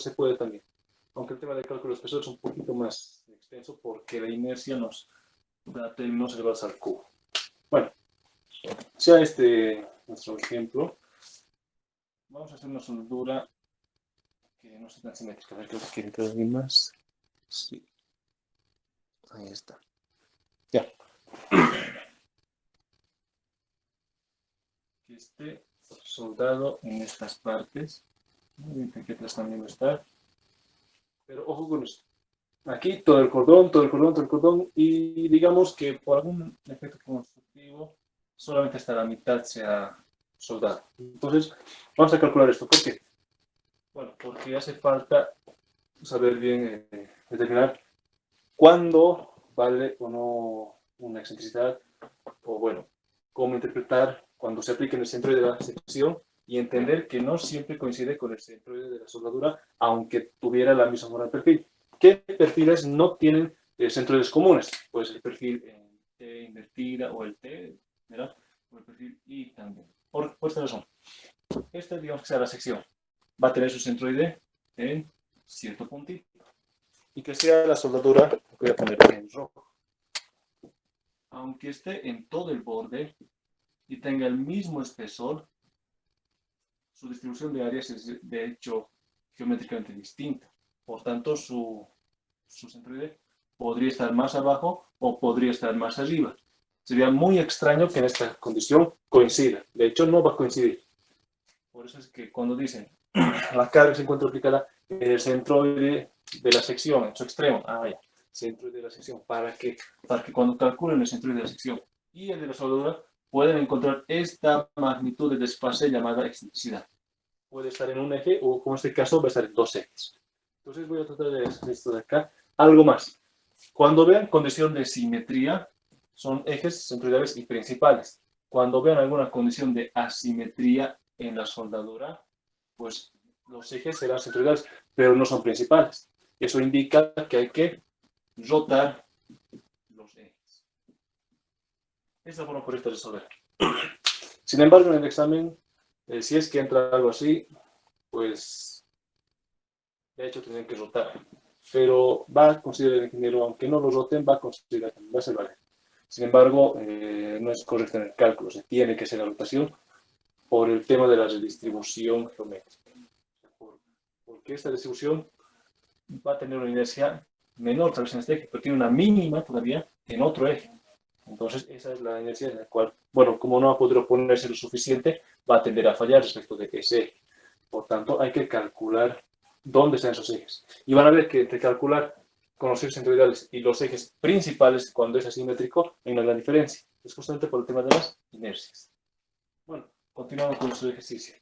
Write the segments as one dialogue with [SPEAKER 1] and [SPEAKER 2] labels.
[SPEAKER 1] se puede también. Aunque el tema del cálculo de espesor es un poquito más extenso porque la inercia nos da términos elevados al cubo. Bueno, sea este nuestro ejemplo, vamos a hacer una soldadura que no sea tan simétrica. A ver, creo que quiere entrar alguien más. Sí. Ahí está. Ya. Que esté soldado en estas partes. Aquí atrás también va a estar. Pero ojo con esto. Aquí todo el cordón, todo el cordón, todo el cordón. Y digamos que por algún efecto constructivo solamente hasta la mitad se ha soldado. Entonces, vamos a calcular esto. ¿Por qué? Bueno, porque hace falta saber bien determinar cuándo vale o no una excentricidad, o bueno, cómo interpretar cuando se aplica en el centroide de la sección y entender que no siempre coincide con el centroide de la soldadura, aunque tuviera la misma forma de perfil. ¿Qué perfiles no tienen centroides comunes? Pues el perfil T invertida o el T, ¿verdad? O el perfil I también. Por esta razón. Esta, digamos que sea la sección. Va a tener su centroide en cierto puntito. Y que sea la soldadura, que voy a poner en rojo. Aunque esté en todo el borde y tenga el mismo espesor, su distribución de áreas es de hecho geométricamente distinta. Por tanto, su centroide podría estar más abajo o podría estar más arriba. Sería muy extraño que en esta condición coincida. De hecho, no va a coincidir. Por eso es que cuando dicen la carga se encuentra aplicada en el centroide de la sección, en su extremo, centroide de la sección, para que cuando calculen el centroide de la sección y el de la soldadura, pueden encontrar esta magnitud de desfase llamada excentricidad. Puede estar en un eje o, como en este caso, va a estar en dos ejes. Entonces voy a tratar de hacer esto de acá. Algo más. Cuando vean condición de simetría, son ejes centroidales y principales. Cuando vean alguna condición de asimetría en la soldadura, pues los ejes serán centroidales, pero no son principales. Eso indica que hay que rotar los ejes. Esta forma correcta de resolver. Sin embargo, en el examen, si es que entra algo así, pues de hecho tienen que rotar. Pero va a considerar el ingeniero, aunque no lo roten, va a considerar que va a ser válido. Sin embargo, no es correcto en el cálculo, se tiene que hacer la rotación por el tema de la redistribución geométrica. Porque esta distribución va a tener una inercia menor, tal vez en este eje, pero tiene una mínima todavía en otro eje. Entonces, esa es la inercia en la cual, bueno, como no va a poder oponerse lo suficiente, va a tender a fallar respecto de ese eje. Por tanto, hay que calcular dónde están esos ejes. Y van a ver que entre calcular con los ejes centroidales y los ejes principales, cuando es asimétrico, hay una gran diferencia. Es justamente por el tema de las inercias. Bueno, continuamos con nuestro ejercicio.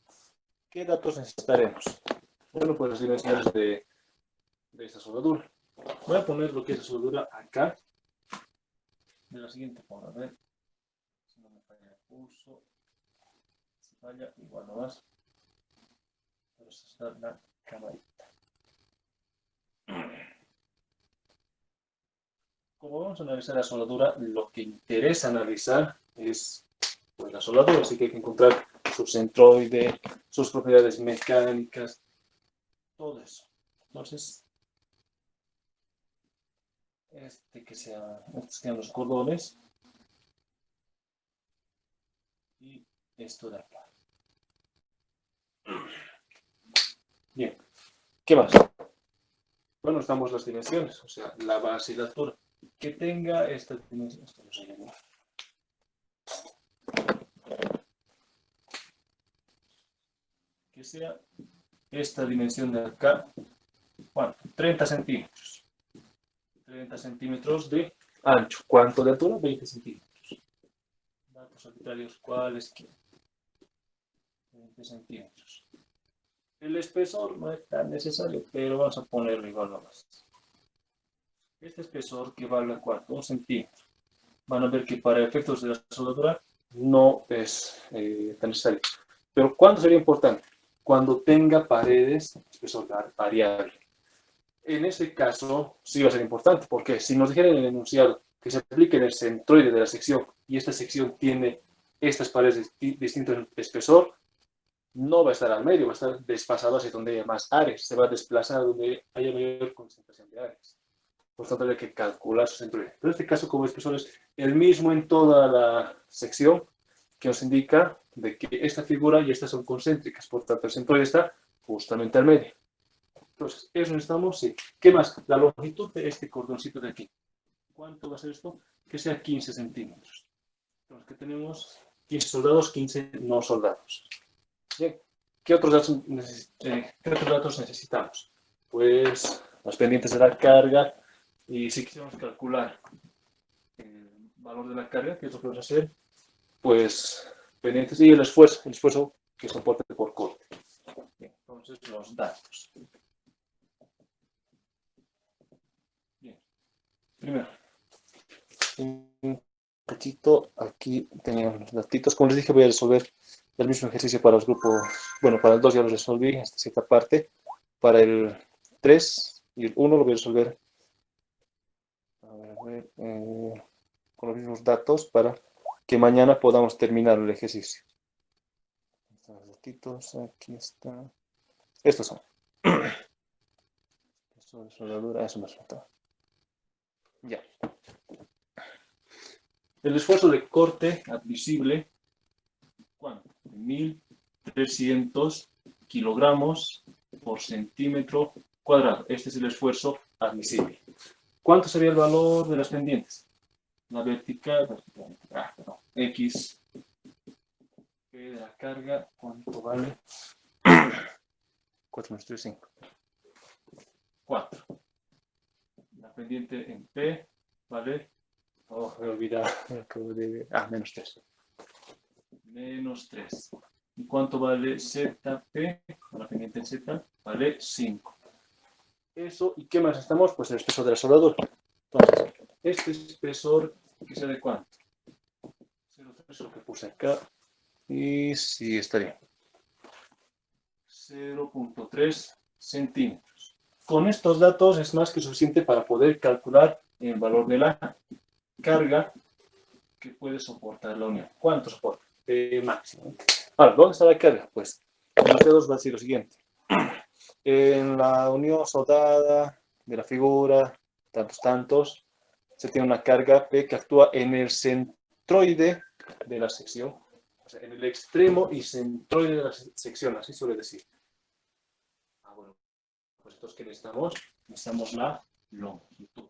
[SPEAKER 1] ¿Qué datos necesitaremos? Bueno, pues las dimensiones de esta soldadura. Voy a poner lo que es la soldadura acá, de la siguiente forma. A ver si no me falla el pulso. Si falla, igual no más. Pero esta está la camarita. Como vamos a analizar la soldadura, lo que interesa analizar es pues, la soldadura, así que hay que encontrar su centroide, sus propiedades mecánicas, todo eso. Entonces, estos sean los cordones y esto de acá. Bien, ¿qué más? Bueno, estamos las dimensiones, o sea, la base y la altura. Que tenga estas dimensiones. Que sea esta dimensión de acá, ¿cuánto? 30 centímetros. 30 centímetros de ancho. ¿Cuánto de altura? 20 centímetros. Datos arbitrarios, ¿cuáles? 20 centímetros. El espesor no es tan necesario, pero vamos a ponerlo igual nomás. Este espesor que valga ¿cuánto? 1 centímetro. Van a ver que para efectos de la soldadura no es tan necesario. Pero ¿cuándo sería importante? Cuando tenga paredes, espesor variable. En ese caso, sí va a ser importante, porque si nos dijeran en el enunciado que se aplique en el centroide de la sección y esta sección tiene estas paredes de distinto espesor, no va a estar al medio, va a estar desplazado hacia donde haya más áreas, se va a desplazar donde haya mayor concentración de áreas. Por tanto, hay que calcular su centroide. Pero en este caso, como el espesor es el mismo en toda la sección, que nos indica de que esta figura y estas son concéntricas, por tanto, el centroide está justamente al medio. Entonces, eso necesitamos, sí. ¿Qué más? La longitud de este cordoncito de aquí. ¿Cuánto va a ser esto? Que sea 15 centímetros. Entonces, que tenemos 15 soldados, 15 no soldados. Bien. ¿Qué otros datos necesitamos? Pues los pendientes de la carga, y si quisiéramos calcular el valor de la carga, ¿qué es lo que vamos a hacer? Pues pendientes y el esfuerzo que soporte por corte. Bien, entonces los datos. Bien. Primero, un cachito, aquí teníamos los datitos. Como les dije, voy a resolver el mismo ejercicio para los grupos, bueno, para el 2 ya lo resolví hasta cierta parte. Para el 3 y el 1 lo voy a resolver con los mismos datos para que mañana podamos terminar el ejercicio. Los datitos, aquí está. Estos son. Esto de soldadura, eso me faltaba. Ya. El esfuerzo de corte admisible, ¿cuánto? 1300 kilogramos por centímetro cuadrado. Este es el esfuerzo admisible. ¿Cuánto sería el valor de las pendientes? La vertical, X, P de la carga, ¿cuánto vale? 4 menos 3, 5. 4. La pendiente en P vale, oh, me he olvidado, menos 3. Menos 3. ¿Y cuánto vale ZP? La pendiente en Z vale 5. Eso, ¿y qué más estamos? Pues el espesor de la soldadura. Entonces, este espesor, ¿que sea de cuánto? 0,3 lo que puse acá. Y sí, estaría. 0,3 centímetros. Con estos datos es más que suficiente para poder calcular el valor de la carga que puede soportar la unión. ¿Cuánto soporta? Máximo. Ahora, ¿dónde está la carga? Pues en la P2 va a decir lo siguiente. En la unión soldada de la figura, tantos, se tiene una carga P que actúa en el centroide de la sección, o sea, en el extremo y centroide de la sección, así suele decir. Bueno, pues entonces, ¿qué necesitamos? Necesitamos la longitud.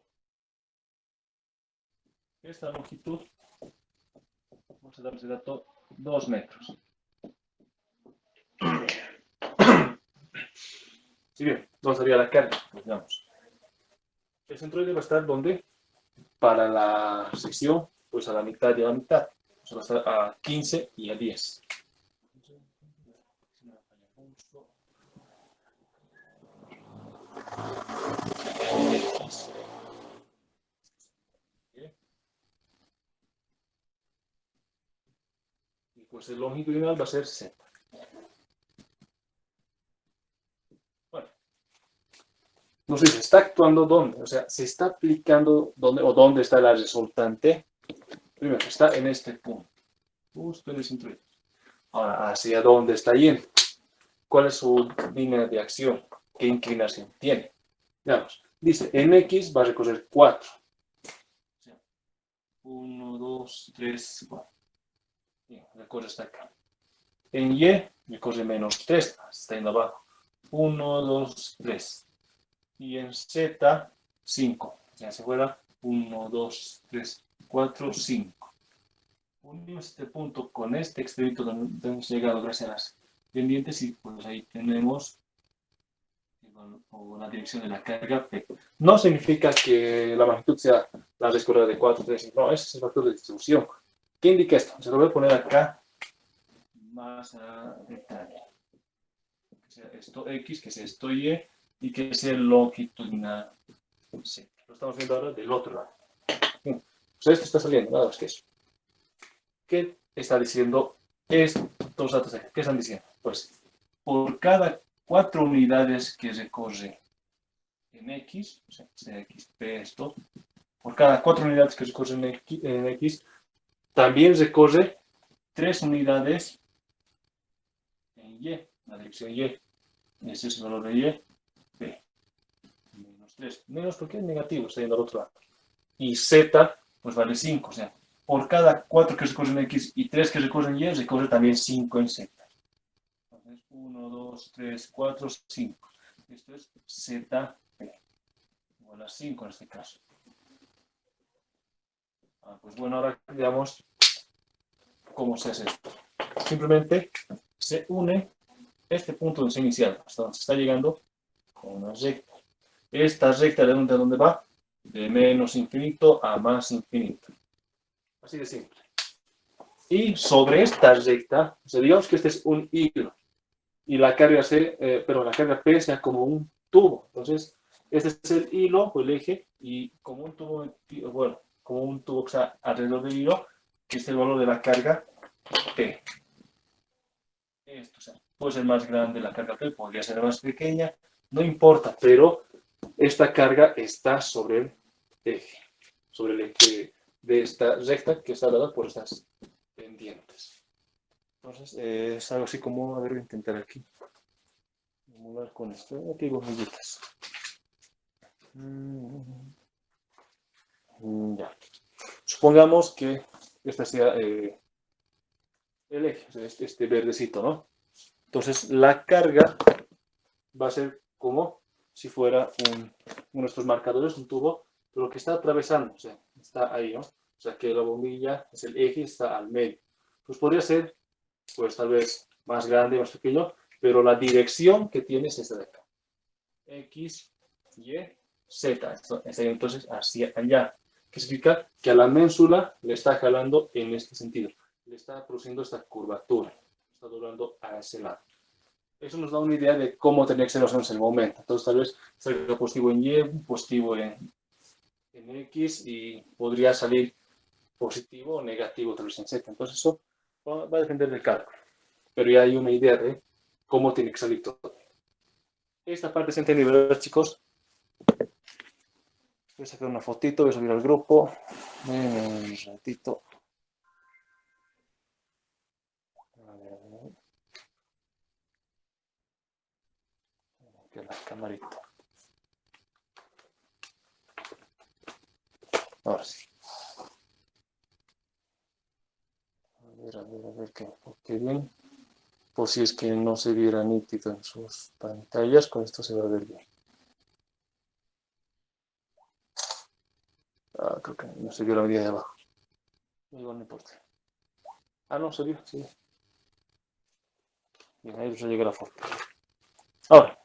[SPEAKER 1] Esta longitud, vamos a dar ese dato, 2 metros. Si bien, ¿dónde estaría la carga? Pues veamos. El centroide va a estar ¿dónde? Para la sección, pues a la mitad y a la mitad. O sea, va a estar a 15 y a 10. Y pues el longitudinal va a ser Z. Bueno, nos dice, ¿está actuando dónde? O sea, ¿se está aplicando dónde o dónde está la resultante? Primero, está en este punto. Justo en el centro. Ahora, ¿hacia dónde está yendo? ¿Cuál es su línea de acción? ¿Qué inclinación tiene? Veamos. Dice, en X va a recorrer 4. 1, 2, 3, 4. Bien, recorre hasta acá. En Y recorre menos 3, está yendo abajo. 1, 2, 3. Y en Z, 5. Ya se fuera. 1, 2, 3, 4, 5. Unimos este punto con este extremito donde hemos llegado gracias a las pendientes y pues ahí tenemos la dirección de la carga P. No significa que la magnitud sea la raíz cuadrada de 4, 3, 5. No, ese es el factor de distribución. ¿Qué indica esto? Se lo voy a poner acá más a detalle. Que sea esto X, que sea esto y que sea longitudinal Z. Lo estamos viendo ahora del otro lado. Pues esto está saliendo, nada más que eso. ¿Qué está diciendo estos datos de aquí? ¿Qué están diciendo? Pues por cada 4 unidades que recorre en X, o sea, XP esto, por cada 4 unidades que recorre en X, también recorre 3 unidades en Y, la dirección Y. Ese es el valor de Y, B. Menos 3. Menos porque es negativo, está yendo al otro lado. Y Z, pues vale 5. O sea, por cada 4 que recorre en X y 3 que recorre en Y, recorre también 5 en Z. Entonces, 1, 2, 3, 4, 5. Esto es ZB. Igual a 5 en este caso. Pues bueno, ahora veamos cómo se hace esto. Simplemente se une este punto de inicial, hasta donde se está llegando, con una recta. Esta recta, ¿de dónde va? De menos infinito a más infinito. Así de simple. Y sobre esta recta, o sea, digamos que este es un hilo, y la carga la carga P sea como un tubo. Entonces, este es el hilo, o el eje, y como un tubo, bueno, como un tubo que está alrededor del hilo, que es el valor de la carga P. Esto, o sea, puede ser más grande la carga P, podría ser más pequeña, no importa, pero esta carga está sobre el eje de esta recta que está dada por estas pendientes. Entonces, es algo así como, a ver, voy a intentar aquí, emular con esto, aquí bombillitas. Ya. Supongamos que este sea el eje, este verdecito, ¿no? Entonces, la carga va a ser como si fuera uno de estos marcadores, un tubo, pero que está atravesando, o sea, está ahí, ¿no? O sea, que la bombilla es el eje, está al medio. Pues podría ser, pues tal vez más grande, más pequeño, pero la dirección que tiene es esta de acá. X, Y, Z. Esto está entonces hacia allá. ¿Qué significa? Que a la ménsula le está jalando en este sentido. Le está produciendo esta curvatura. Está doblando a ese lado. Eso nos da una idea de cómo tenía que ser más o menos el momento. Entonces, tal vez salga positivo en Y, positivo en X y podría salir positivo o negativo tal vez en Z. Entonces, eso va a depender del cálculo. Pero ya hay una idea de cómo tiene que salir todo. Esta parte se entiende, ¿verdad, chicos? Voy a sacar una fotito, voy a subir al grupo. Un ratito. A ver. Aquí la camarita. Ahora sí. A ver, que enfoque bien. Por si es que no se viera nítido en sus pantallas, con esto se va a ver bien. Creo que no se vio la medida de abajo. Igual no importa. No, se vio, sí. Bien, ahí se llega la foto. Ahora,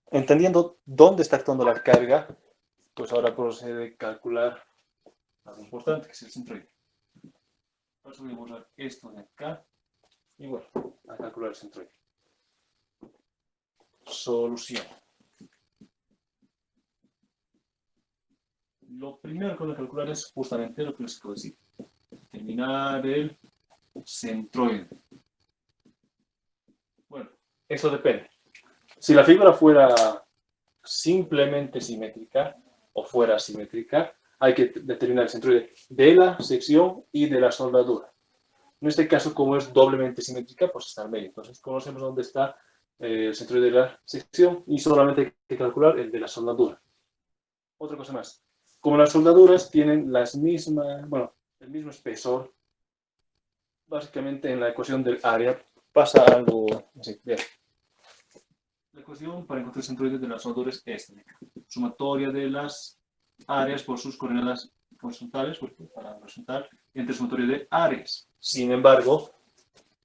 [SPEAKER 1] entendiendo dónde está actuando la carga, pues ahora procede a calcular algo importante, que es el centroide. Por eso voy a borrar esto de acá y bueno, a calcular el centroide. Solución. Lo primero que voy a calcular es justamente lo que les puedo decir. Determinar el centroide. Bueno, eso depende. Si la figura fuera simplemente simétrica o fuera simétrica, hay que determinar el centroide de la sección y de la soldadura. En este caso, como es doblemente simétrica, pues está al medio. Entonces, conocemos dónde está el centroide de la sección y solamente hay que calcular el de la soldadura. Otra cosa más. Como las soldaduras tienen las mismas, bueno, el mismo espesor, básicamente en la ecuación del área pasa algo así. Bien. La ecuación para encontrar el centroide de las soldaduras es esta. Sumatoria de las áreas por sus coordenadas horizontales, para resultar entre sumatoria de áreas. Sin embargo,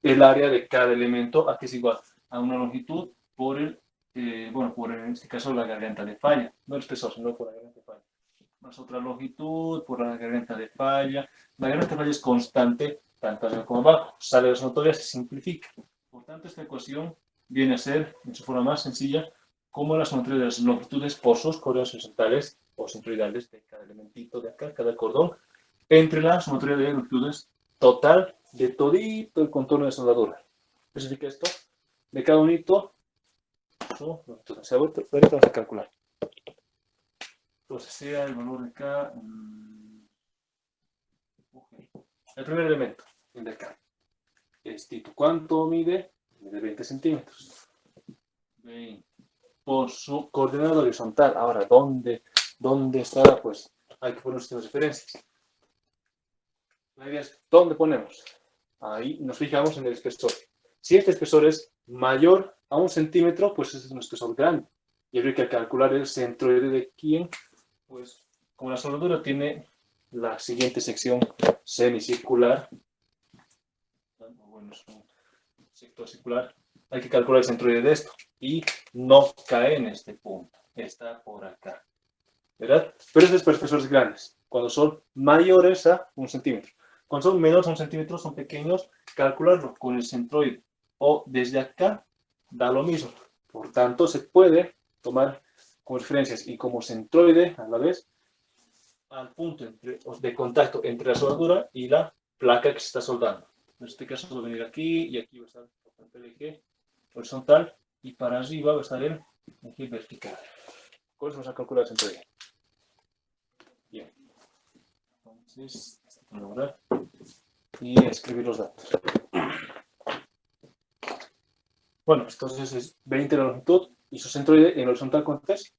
[SPEAKER 1] el área de cada elemento aquí es igual a una longitud por por en este caso la garganta de falla, no el espesor, sino por la garganta de falla. Más otra longitud por la garganta de falla. La garganta de falla es constante, tanto arriba como abajo. Sale de la sumatoria, se simplifica. Por tanto, esta ecuación viene a ser, en su forma más sencilla, como la sumatoria de las longitudes por sus coordenadas horizontales o centroidales de cada elementito de acá, cada cordón, entre la sumatoria de longitudes total de todito el contorno de soldadura. ¿Qué significa esto? De cada unito, ahorita vamos a calcular. Entonces, sea el valor de acá. El primer elemento, el de acá, es tipo. ¿Cuánto mide? mide 20 centímetros. 20 por su coordenada horizontal. Ahora, ¿dónde estará? Pues hay que poner nuestras referencias. La idea es, ¿dónde ponemos? Ahí nos fijamos en el espesor. Si este espesor es mayor a 1 centímetro, pues ese es un espesor grande. Y habría que calcular el centroide de quién. Pues como la soldadura tiene la siguiente sección semicircular, bueno, es un sector circular, hay que calcular el centroide de esto. Y no cae en este punto, está por acá. ¿Verdad? Pero estos espesores grandes, cuando son mayores a 1 centímetro. Cuando son menores a 1 centímetro, son pequeños, calcularlo con el centroide. O desde acá, da lo mismo. Por tanto, se puede tomar como referencias y como centroide a la vez al punto de contacto entre la soldadura y la placa que se está soldando. En este caso va a venir aquí y aquí va a estar el eje horizontal y para arriba va a estar el eje vertical. Con eso vamos a calcular el centroide. Bien. Entonces, esto lograr y escribir los datos. Bueno, entonces es 20 de longitud y su centroide en horizontal, ¿cuánto es?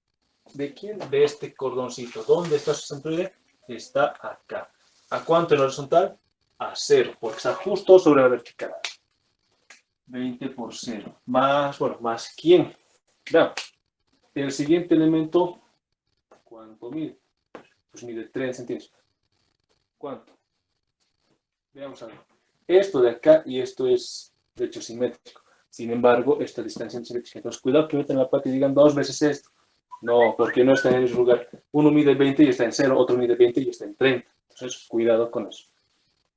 [SPEAKER 1] ¿De quién? De este cordoncito. ¿Dónde está su centroide? Está acá. ¿A cuánto en horizontal? A 0, porque está justo sobre la vertical. 20 por 0. Más, bueno, más ¿quién? Veamos. El siguiente elemento, ¿cuánto mide? Pues mide 3 centímetros. ¿Cuánto? Veamos algo. Esto de acá y esto es, de hecho, simétrico. Sin embargo, esta distancia es simétrica. Entonces, cuidado que metan la pata y digan 2 veces esto. No, porque no está en el lugar. Uno mide 20 y está en 0, otro mide 20 y está en 30. Entonces, cuidado con eso.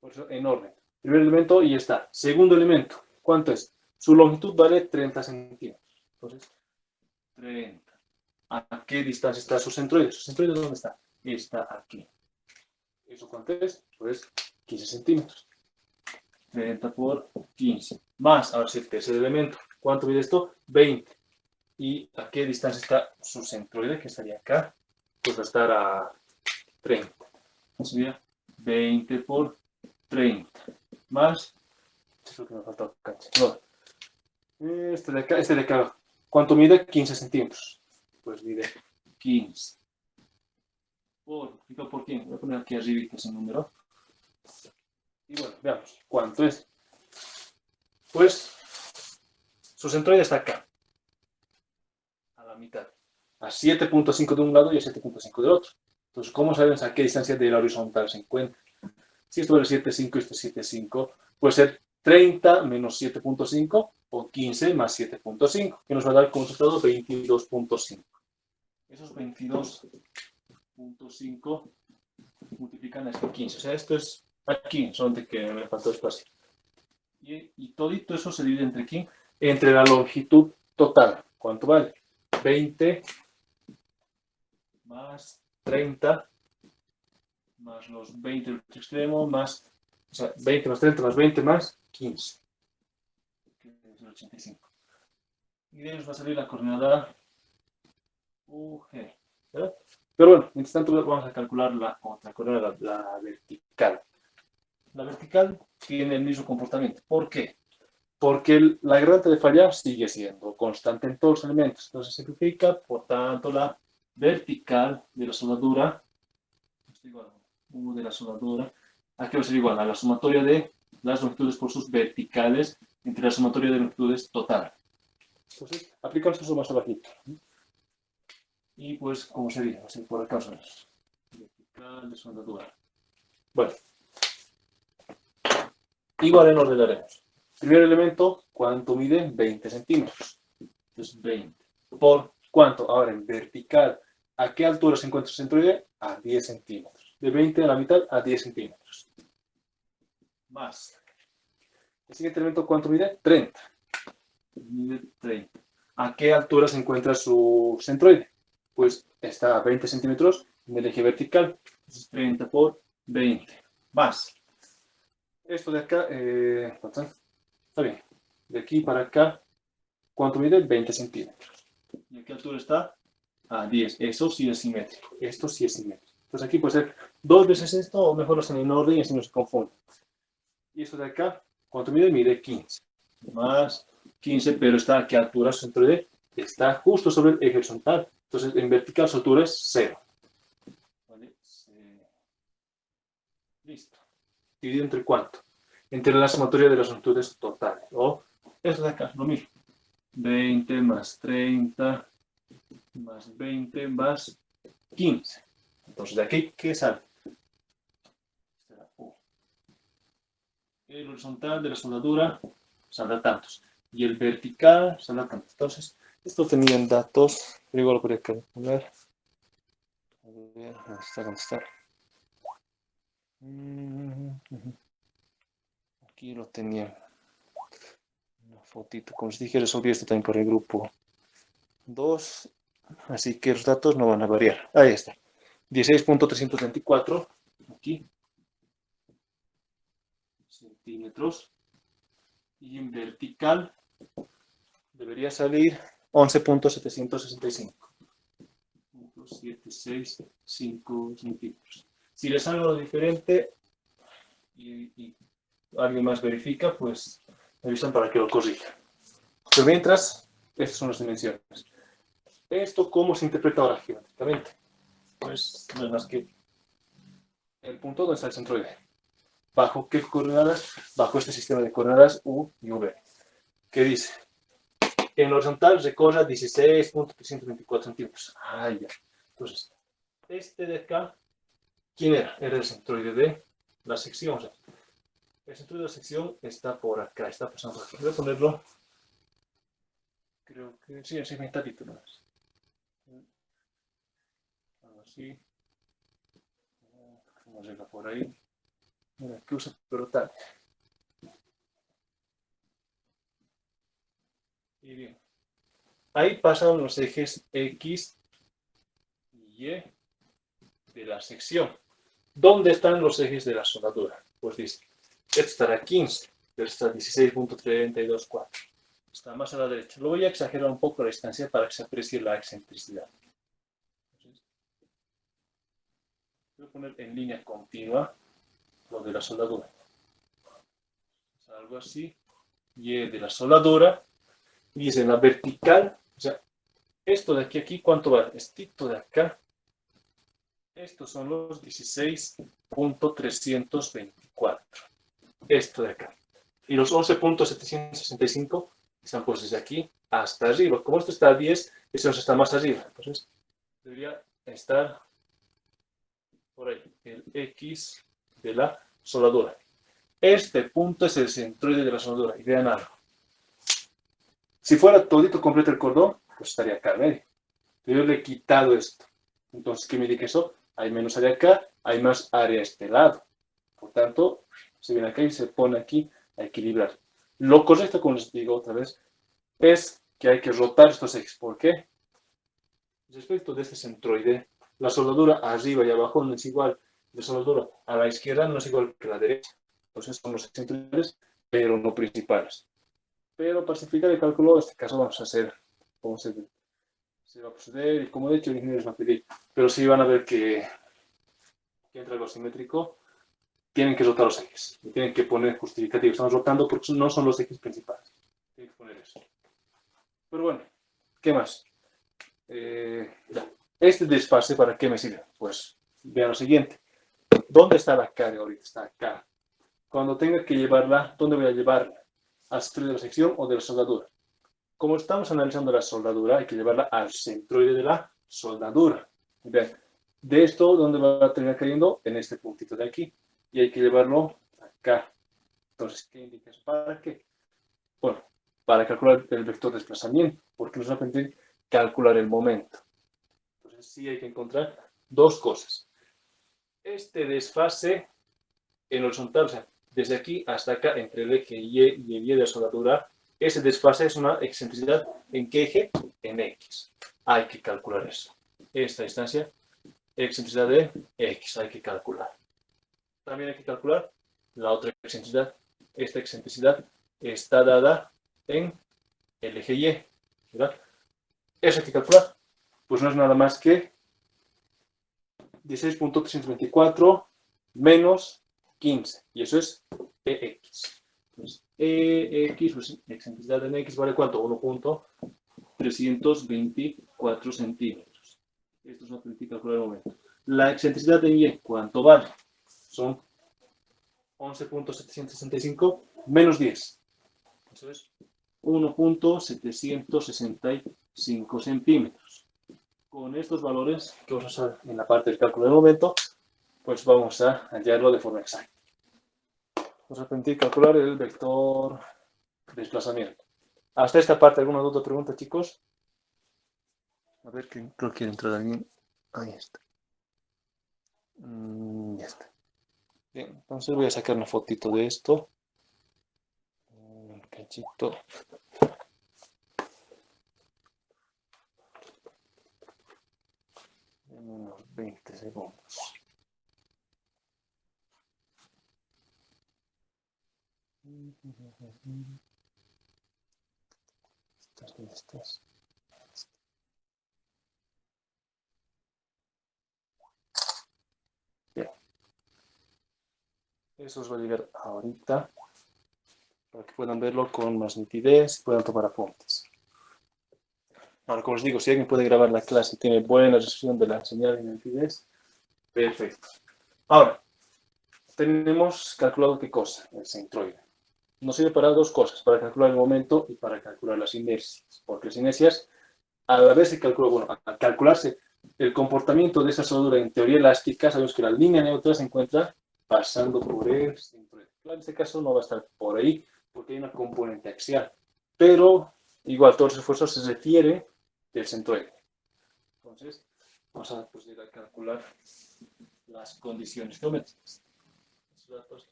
[SPEAKER 1] Por eso, en orden. Primer elemento y está. Segundo elemento, ¿cuánto es? Su longitud vale 30 centímetros. Entonces, 30. ¿A qué distancia está su centroide? ¿Su centroide dónde está? Está aquí. ¿Eso cuánto es? Pues 15 centímetros. 30 por 15. Más, ahora sí, el tercer elemento. ¿Cuánto mide esto? 20. ¿Y a qué distancia está su centroide? Que estaría acá. Pues va a estar a 30. Entonces sería 20 por 30. Más, esto es lo que me falta cancha. No. Este de acá. ¿Cuánto mide? 15 centímetros. Pues mide 15. ¿Por quién? Voy a poner aquí arriba ese número. Y bueno, veamos. ¿Cuánto es? Pues su centroide está acá. A la mitad. A 7.5 de un lado y a 7.5 del otro. Entonces, ¿cómo sabemos a qué distancia de la horizontal se encuentra? Si esto vale 7.5 y esto es 7.5, puede ser 30 menos 7.5 o 15 más 7.5, que nos va a dar como resultado 22.5. Esos 22.5 multiplican a este 15. O sea, esto es aquí, solamente que me faltó espacio. Y todito eso se divide entre quién? Entre la longitud total. ¿Cuánto vale? 20 más 30 más los 20 del otro extremo, más, o sea, 20 más 30 más 20 más 15. Que es el 85. Y de ahí nos va a salir la coordenada UG. ¿Verdad? Pero bueno, mientras tanto vamos a calcular la otra coordenada, la vertical. La vertical tiene el mismo comportamiento. ¿Por qué? Porque la gradient de falla sigue siendo constante en todos los elementos. Entonces se simplifica, por tanto, la vertical de la soldadura es igual a U de la soldadura. Aquí va a ser igual a la sumatoria de las longitudes por sus verticales entre la sumatoria de longitudes total. Entonces, aplicamos eso más abajito. Y pues, como sería, va a ser por acá, vertical de soldadura. Bueno, igual en orden haremos. Primer elemento, ¿cuánto mide? 20 centímetros. Entonces, 20. ¿Por cuánto? Ahora, en vertical, ¿a qué altura se encuentra el centroide? A 10 centímetros. De 20 a la mitad a 10 centímetros. Más. El siguiente elemento, ¿cuánto mide? 30. Mide 30. ¿A qué altura se encuentra su centroide? Pues está a 20 centímetros en el eje vertical. Entonces, 30 por 20. Más. Esto de acá, está bien. De aquí para acá, ¿cuánto mide? 20 centímetros. ¿Y a qué altura está? A 10. Eso sí es simétrico. Esto sí es simétrico. Entonces aquí puede ser 2 veces esto, o mejor lo hacen en orden y así no se confunde. Y esto de acá, ¿cuánto mide? Mide 15. más 15, pero está aquí a altura centroide, está justo sobre el eje horizontal. Entonces, en vertical su altura es 0. ¿Vale? Listo. ¿Dividido entre cuánto? Entre la sumatoria de las longitudes totales. O esto de acá, lo mismo. 20 más 30 más 20 más 15. Entonces, de aquí, ¿qué sale? El horizontal de la soldadura saldrá tantos. Y el vertical saldrá tantos. Entonces, esto tenía en datos. Igual lo podría calcular. A ver, ¿dónde está? Aquí lo tenía. Una fotito. Como os dije, resolví esto también por el grupo 2. Así que los datos no van a variar. Ahí está. 16.324. Aquí. Centímetros. Y en vertical debería salir 11.765. 765 centímetros. Si les sale algo diferente y alguien más verifica, pues me avisan para que lo corrija. Pero mientras, estas son las dimensiones. ¿Esto cómo se interpreta ahora geométricamente? Pues no es más que el punto donde está el centroide. ¿Bajo qué coordenadas? Bajo este sistema de coordenadas U y V. ¿Qué dice? En horizontal recorre 16.324 centímetros. Ah, ya. Entonces, este de acá, ¿quién era? Era el centroide de la sección. O sea, el centroide de la sección está por acá, está pasando por aquí. Voy a ponerlo, creo que sí, así mitadito no es. Así. Vamos a llegar por ahí. Mira, que usa pero tal. Y bien. Ahí pasan los ejes X y Y de la sección. ¿Dónde están los ejes de la soldadura? Pues dice, este estará 15, pero está 16.324. Está más a la derecha. Lo voy a exagerar un poco la distancia para que se aprecie la excentricidad. Entonces, voy a poner en línea continua lo de la soldadura. Algo así. Y de la soldadura. Y dice en la vertical, o sea, esto de aquí, ¿cuánto va? Esto de acá. Estos son los 16.324. Esto de acá. Y los 11.765 están puestos desde aquí hasta arriba. Como esto está a 10, eso está más arriba. Entonces, debería estar por ahí, el X de la soldadura. Este punto es el centroide de la soldadura. Y vean algo. Si fuera todito completo el cordón, pues estaría acá en medio. Pero yo le he quitado esto. Entonces, ¿qué me indica eso? Hay menos área acá, hay más área a este lado. Por tanto, se viene acá y se pone aquí a equilibrar. Lo correcto, como les digo otra vez, es que hay que rotar estos ejes. ¿Por qué? Respecto de este centroide, la soldadura arriba y abajo no es igual. La soldadura a la izquierda no es igual que a la derecha. Entonces son los centroides, pero no principales. Pero para simplificar el cálculo, en este caso vamos a hacer cómo se va a proceder y como de hecho el ingeniero les va a pedir. Pero si van a ver que entra algo simétrico, tienen que rotar los ejes. Y tienen que poner justificativo. Estamos rotando porque no son los ejes principales. Tienen que poner eso. Pero bueno, ¿qué más? Este desfase, ¿para qué me sirve? Pues vean lo siguiente. ¿Dónde está la carga ahorita? Está acá. Cuando tenga que llevarla, ¿dónde voy a llevarla? ¿Al centroide de la sección o de la soldadura? Como estamos analizando la soldadura, hay que llevarla al centroide de la soldadura. Vean, de esto, ¿dónde va a terminar cayendo? En este puntito de aquí. Y hay que llevarlo acá. Entonces, ¿qué indica eso? ¿Para qué? Bueno, para calcular el vector de desplazamiento, porque nos va a permitir calcular el momento. Entonces, sí hay que encontrar dos cosas. Este desfase en horizontal, o sea, desde aquí hasta acá, entre el eje Y y el Y de la soldadura, ese desfase es una excentricidad. ¿En qué eje? En X. Hay que calcular eso. Esta distancia, excentricidad de X, hay que calcular. También hay que calcular la otra excentricidad. Esta excentricidad está dada en el eje Y, ¿verdad? Eso hay que calcular. Pues no es nada más que 16.324 menos 15. Y eso es EX. Entonces, EX, pues excentricidad en X vale ¿cuánto? 1.324 centímetros. Esto es una política calcular el momento. La excentricidad en Y, ¿cuánto vale? Son 11.765 menos 10. Eso es 1.765 centímetros. Con estos valores que vamos a usar en la parte del cálculo del momento, pues vamos a hallarlo de forma exacta. Vamos a permitir calcular el vector desplazamiento. Hasta esta parte, ¿alguna otra pregunta, chicos? A ver, creo que quiere entrar alguien. Ahí está. Ya está. Bien, entonces voy a sacar una fotito de esto. Un cachito. En unos 20 segundos. Estas listas. Bien. Eso os va a llegar ahorita para que puedan verlo con más nitidez y puedan tomar apuntes. Ahora, como os digo, si alguien puede grabar la clase y tiene buena resolución de la señal y nitidez, perfecto. Ahora, tenemos calculado qué cosa, el centroide. Nos sirve para dos cosas, para calcular el momento y para calcular las inercias. Porque las inercias, a la vez se calcula, bueno, al calcularse el comportamiento de esa soldadura en teoría elástica, sabemos que la línea neutra se encuentra pasando por el centroide. Claro, en este caso no va a estar por ahí, porque hay una componente axial. Pero, igual, todos los esfuerzos se refiere del centroide. Entonces, vamos a proceder a calcular las condiciones geométricas. Los datos.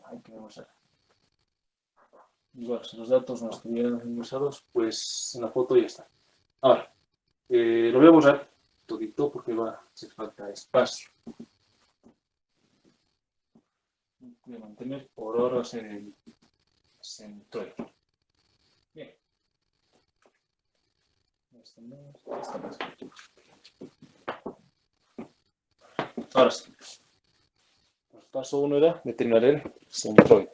[SPEAKER 1] Hay que demostrar. Igual, si los datos no estuvieran ingresados, pues en la foto ya está. Ahora, lo voy a borrar todito porque va a hacer falta espacio. Voy a mantener por ahora en el centroide. Bien. Ahora sí. El paso 1 era determinar el centroide.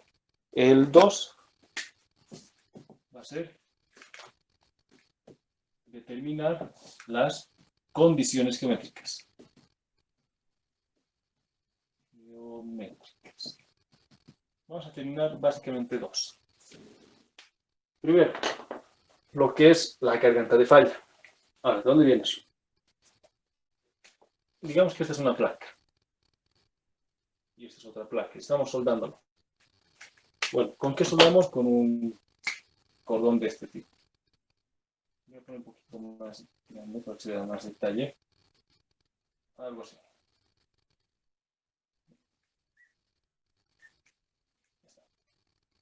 [SPEAKER 1] El 2 va a ser determinar las condiciones geométricas. Vamos a determinar básicamente dos. Primero, lo que es la garganta de falla. Ahora, ¿de dónde viene eso? Digamos que esta es una placa. Y esta es otra placa. Estamos soldándolo. Bueno, ¿con qué soldamos? Con un cordón de este tipo. Voy a poner un poquito más grande para que se vea más detalle. Algo así.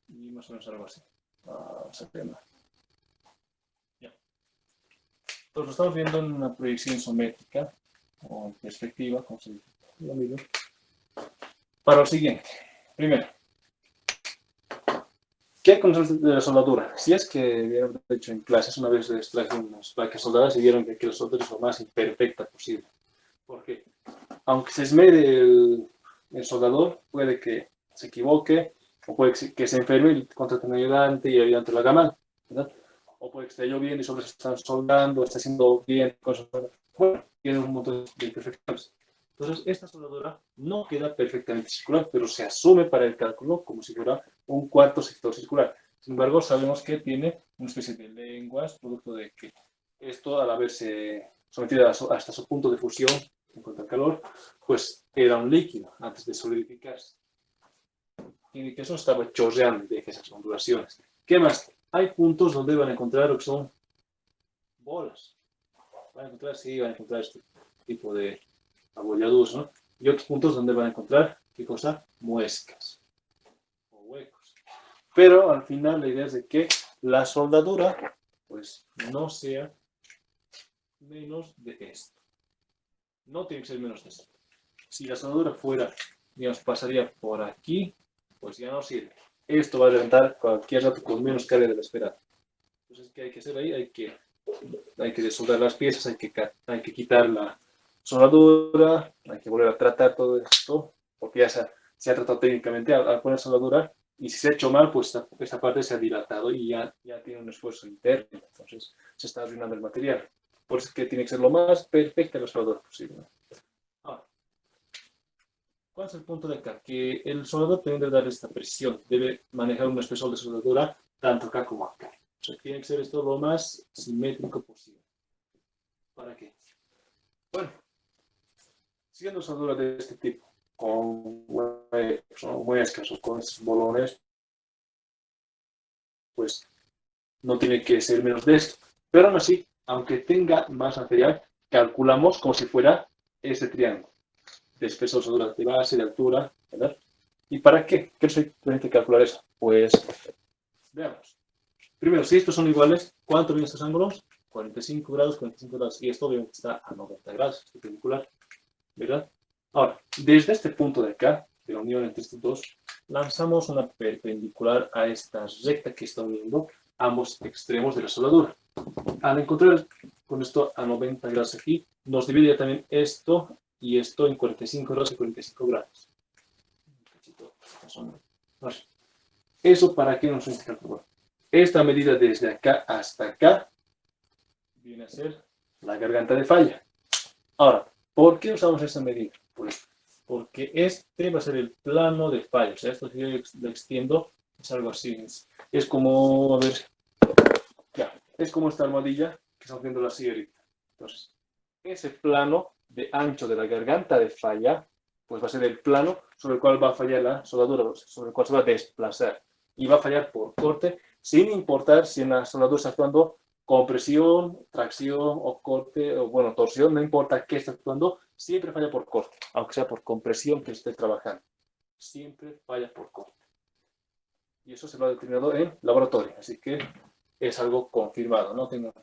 [SPEAKER 1] Y más o menos algo así. Vamos a ver. Ya. Entonces lo estamos viendo en una proyección isométrica o en perspectiva, como se dice. Lo mismo. Para lo siguiente. Primero, ¿qué conocemos de la soldadura? Si es que vieron, de hecho, en clases una vez les traje unas placas soldadas y vieron que la soldadura es lo más imperfecta posible. Porque aunque se esmere el soldador, puede que se equivoque, o puede que se enferme y contrate un ayudante y el ayudante lo haga mal, ¿verdad? O puede que esté lloviendo y solo se están soldando, está haciendo bien, cosas. Bueno, tiene un montón de imperfecciones. Entonces, esta soldadura no queda perfectamente circular, pero se asume para el cálculo como si fuera un cuarto sector circular. Sin embargo, sabemos que tiene una especie de lenguas, producto de que esto, al haberse sometido hasta su punto de fusión en cuanto al calor, pues era un líquido antes de solidificarse. Y que eso estaba chorreando de esas ondulaciones. ¿Qué más? Hay puntos donde van a encontrar lo que son bolas. Van a encontrar, sí, van a encontrar este tipo de abolladuras, ¿no? Y otros puntos donde van a encontrar, ¿qué cosa? Muescas o huecos. Pero al final la idea es de que la soldadura, pues, no sea menos de esto. No tiene que ser menos de esto. Si la soldadura fuera, digamos, pasaría por aquí, pues ya no sirve. Esto va a levantar cualquier rato con menos carga de la esperada. Entonces, ¿qué hay que hacer ahí? Hay que desoldar las piezas, hay que quitar la soldadura, hay que volver a tratar todo esto, porque ya se ha tratado técnicamente al poner soldadura, y si se ha hecho mal, pues esta parte se ha dilatado y ya tiene un esfuerzo interno, entonces se está arruinando el material. Por eso es que tiene que ser lo más perfecta la soldadura posible. Ahora, ¿cuál es el punto de acá? Que el soldador tiene que dar esta presión, debe manejar un espesor de soldadura tanto acá como acá. O sea, tiene que ser esto lo más simétrico posible. ¿Para qué? Bueno, siendo soldadura de este tipo, con muescas o con estos bolones, pues no tiene que ser menos de esto. Pero aún así, aunque tenga más material, calculamos como si fuera este triángulo de espesor, soldadura de base, de altura, ¿verdad? ¿Y para qué? ¿Qué se permite calcular eso? Pues veamos. Primero, si estos son iguales, ¿cuánto vienen estos ángulos? 45 grados, 45 grados. Y esto obviamente está a 90 grados, este perpendicular, ¿verdad? Ahora, desde este punto de acá, de la unión entre estos dos, lanzamos una perpendicular a esta recta que está uniendo ambos extremos de la soldadura. Al encontrar con esto a 90 grados aquí, nos divide también esto y esto en 45 grados y 45 grados. ¿Eso para qué nos necesita calcular? Esta medida desde acá hasta acá viene a ser la garganta de falla. Ahora, ¿por qué usamos esta medida? Pues porque este va a ser el plano de falla. O sea, esto si yo lo extiendo es algo así. Es como, a ver, ya, es como esta almohadilla que estamos viendo así ahorita. Entonces, ese plano de ancho de la garganta de falla, pues va a ser el plano sobre el cual va a fallar la soldadura, sobre el cual se va a desplazar. Y va a fallar por corte, sin importar si en la soldadura está actuando compresión, tracción o corte, o bueno, torsión, no importa qué está actuando, siempre falla por corte, aunque sea por compresión que esté trabajando. Siempre falla por corte. Y eso se lo ha determinado en laboratorio, así que es algo confirmado, no tengo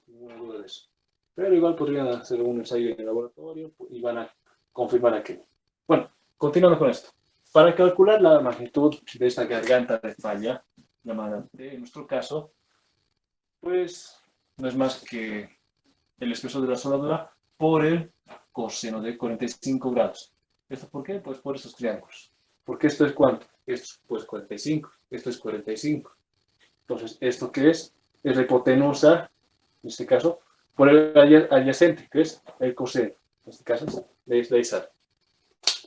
[SPEAKER 1] ninguna duda de eso. Pero igual podrían hacer un ensayo en el laboratorio y van a confirmar aquello. Bueno, continuando con esto. Para calcular la magnitud de esta garganta de falla, llamada T, en nuestro caso, pues no es más que el espesor de la soldadura por el coseno de 45 grados. ¿Esto por qué? Pues por esos triángulos. Porque esto es ¿cuánto? Esto es pues 45, esto es 45. Entonces, ¿esto qué es? Es la hipotenusa, en este caso, por el adyacente, que es el coseno. En este caso, de ahí sale.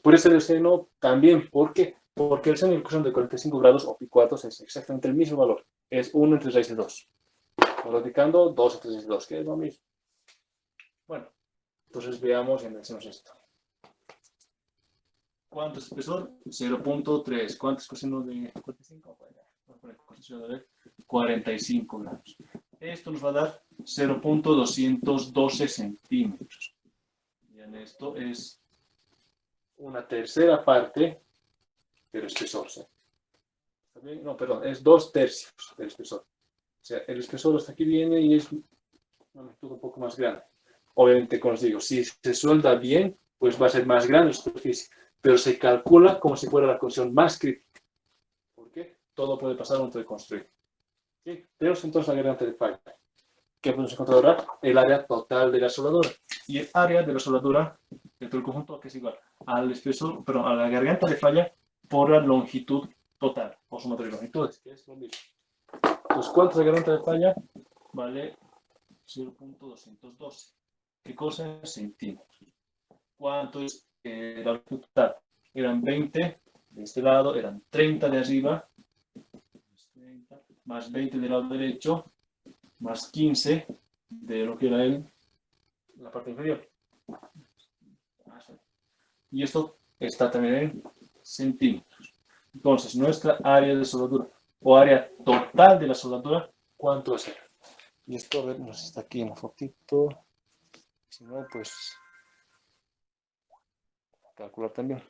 [SPEAKER 1] Por eso el seno también, ¿por qué? Porque el seno y el coseno de 45 grados o pi cuartos es exactamente el mismo valor. Es 1 entre raíz de 2. Multiplicando 2 entre raíz de 2, que es lo mismo. Bueno, entonces veamos y analicemos esto. ¿Cuánto es espesor? 0.3. ¿Cuánto es coseno de 45? Bueno, vamos a poner coseno de 45 grados. Esto nos va a dar 0.212 centímetros. Y en esto es una tercera parte del espesor. ¿Sí? No, perdón, es 2/3 del espesor. O sea, el espesor hasta aquí viene y es una magnitud un poco más grande. Obviamente, como os digo, si se suelda bien, pues va a ser más grande la superficie, pero se calcula como si fuera la condición más crítica. ¿Por qué? Todo puede pasar antes de construir. ¿Sí? Tenemos entonces la garganta de falla. ¿Qué podemos encontrar ahora? El área total de la soldadura. Y el área de la soldadura dentro del conjunto que es igual al espesor, perdón, a la garganta de falla por la longitud total, o suma de longitudes, que es lo mismo. Entonces, ¿cuánto es la garganta de falla? Vale 0.212. ¿Qué cosa? Centímetros. ¿Cuánto es la longitud total? Eran 20 de este lado, eran 30 de arriba, más 20 del lado derecho, más 15 de lo que era la parte inferior. Y esto está también en centímetros. Entonces, nuestra área de soldadura o área total de la soldadura, ¿cuánto es? Y esto, a ver, no sé si está aquí en la fotito. Si no, pues calcular también.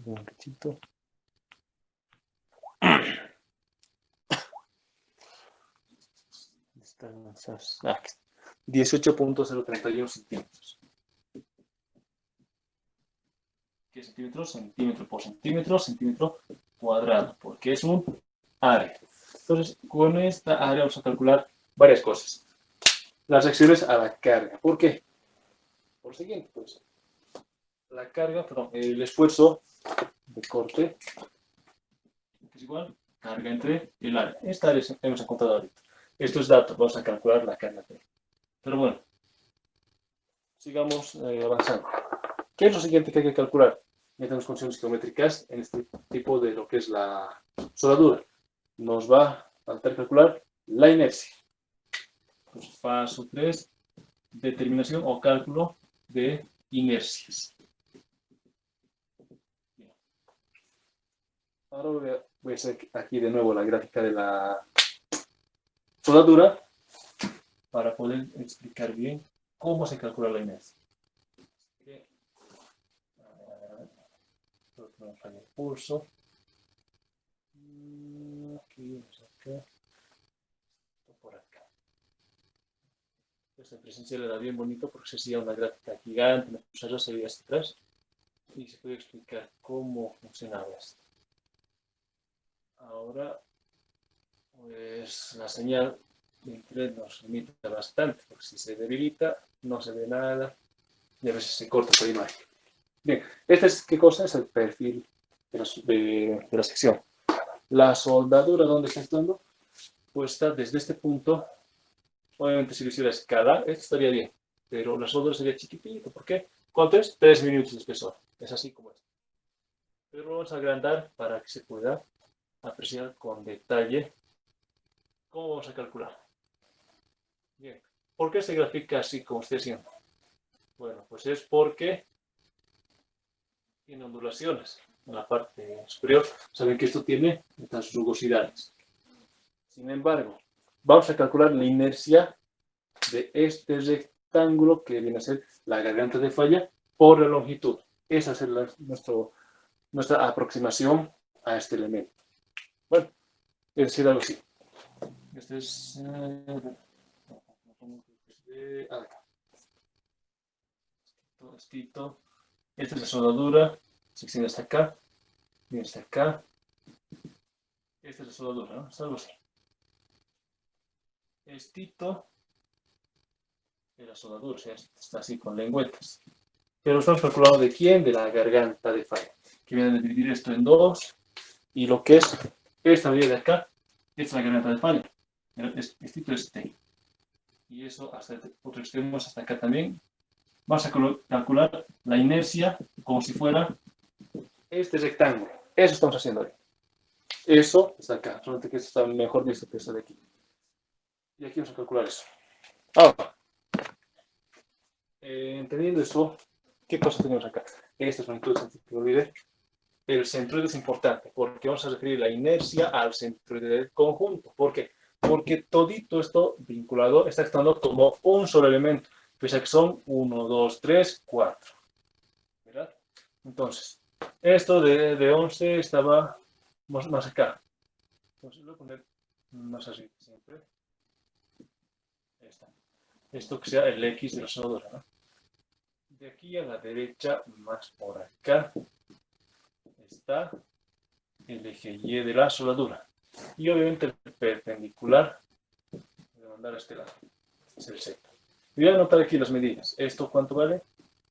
[SPEAKER 1] Un cachito. 18.031 centímetros. ¿Qué centímetros? Centímetro por centímetro, centímetro cuadrado, porque es un área. Entonces, con esta área vamos a calcular varias cosas. Las reacciones a la carga. ¿Por qué? Por lo siguiente, pues. La carga, perdón, el esfuerzo de corte, que es igual carga entre el área. Esta área hemos encontrado ahorita. Esto es dato, vamos a calcular la carga P. Pero bueno, sigamos avanzando. ¿Qué es lo siguiente que hay que calcular? Ya tenemos condiciones geométricas en este tipo de lo que es la soldadura. Nos va a faltar calcular la inercia. Pues paso 3, determinación o cálculo de inercias. Bien. Ahora voy a hacer aquí de nuevo la gráfica de la soldadura para poder explicar bien cómo se calcula la inercia. Creo que no falla el pulso. Aquí, acá, por acá. Este presencial era bien bonito porque se hacía una gráfica gigante, me se veía hacia atrás y se puede explicar cómo funcionaba esto. Ahora, pues la señal de internet nos limita bastante, porque si se debilita no se ve nada y a veces se corta por imagen. Bien, este es, ¿qué cosa? Es el perfil de la sección. La soldadura, ¿dónde está estando? Pues está desde este punto. Obviamente si lo hiciera a escala, esto estaría bien, pero la soldadura sería chiquitito. ¿Por qué? ¿Cuánto es? 3 minutos de espesor. Es así como es. Pero lo vamos a agrandar para que se pueda apreciar con detalle cómo vamos a calcular. Bien, ¿por qué se grafica así como estoy haciendo? Bueno, pues es porque tiene ondulaciones en la parte superior. Saben que esto tiene estas rugosidades. Sin embargo, vamos a calcular la inercia de este rectángulo que viene a ser la garganta de falla por la longitud. Esa es nuestra aproximación a este elemento. Bueno, es decir algo así. Este es acá. Esta es la soldadura, se extiende hasta acá, viene hasta acá. Esta es la soldadura, ¿no? Es algo así. Estito de la soldadura, o sea, está así con lengüetas. Pero estamos calculando de quién, de la garganta de falla. Que viene a dividir esto en dos. Y lo que es esta medida de acá, es la garganta de falla. Estito es T. Y eso hasta el otro extremo, hasta acá también. Vamos a calcular la inercia como si fuera este rectángulo. Eso estamos haciendo hoy. Eso está acá, solamente que esto está mejor visto que esto de aquí. Y aquí vamos a calcular eso. Ahora, entendiendo eso, ¿qué cosa tenemos acá? Esta es una magnitud, antes que me olvide. El centroide es importante porque vamos a referir la inercia al centroide del conjunto. ¿Por qué? Porque todito esto vinculado está estando como un solo elemento, pese a que son 1, 2, 3, 4. ¿Verdad? Entonces, esto de 11 estaba más acá. Entonces, lo voy a poner más así siempre. Ahí está. Esto que sea el X de la soldadura, ¿no? De aquí a la derecha, más por acá, está el eje Y de la soldadura. Y obviamente el perpendicular de mandar a este lado. Este es el centro. Y voy a anotar aquí las medidas. ¿Esto cuánto vale?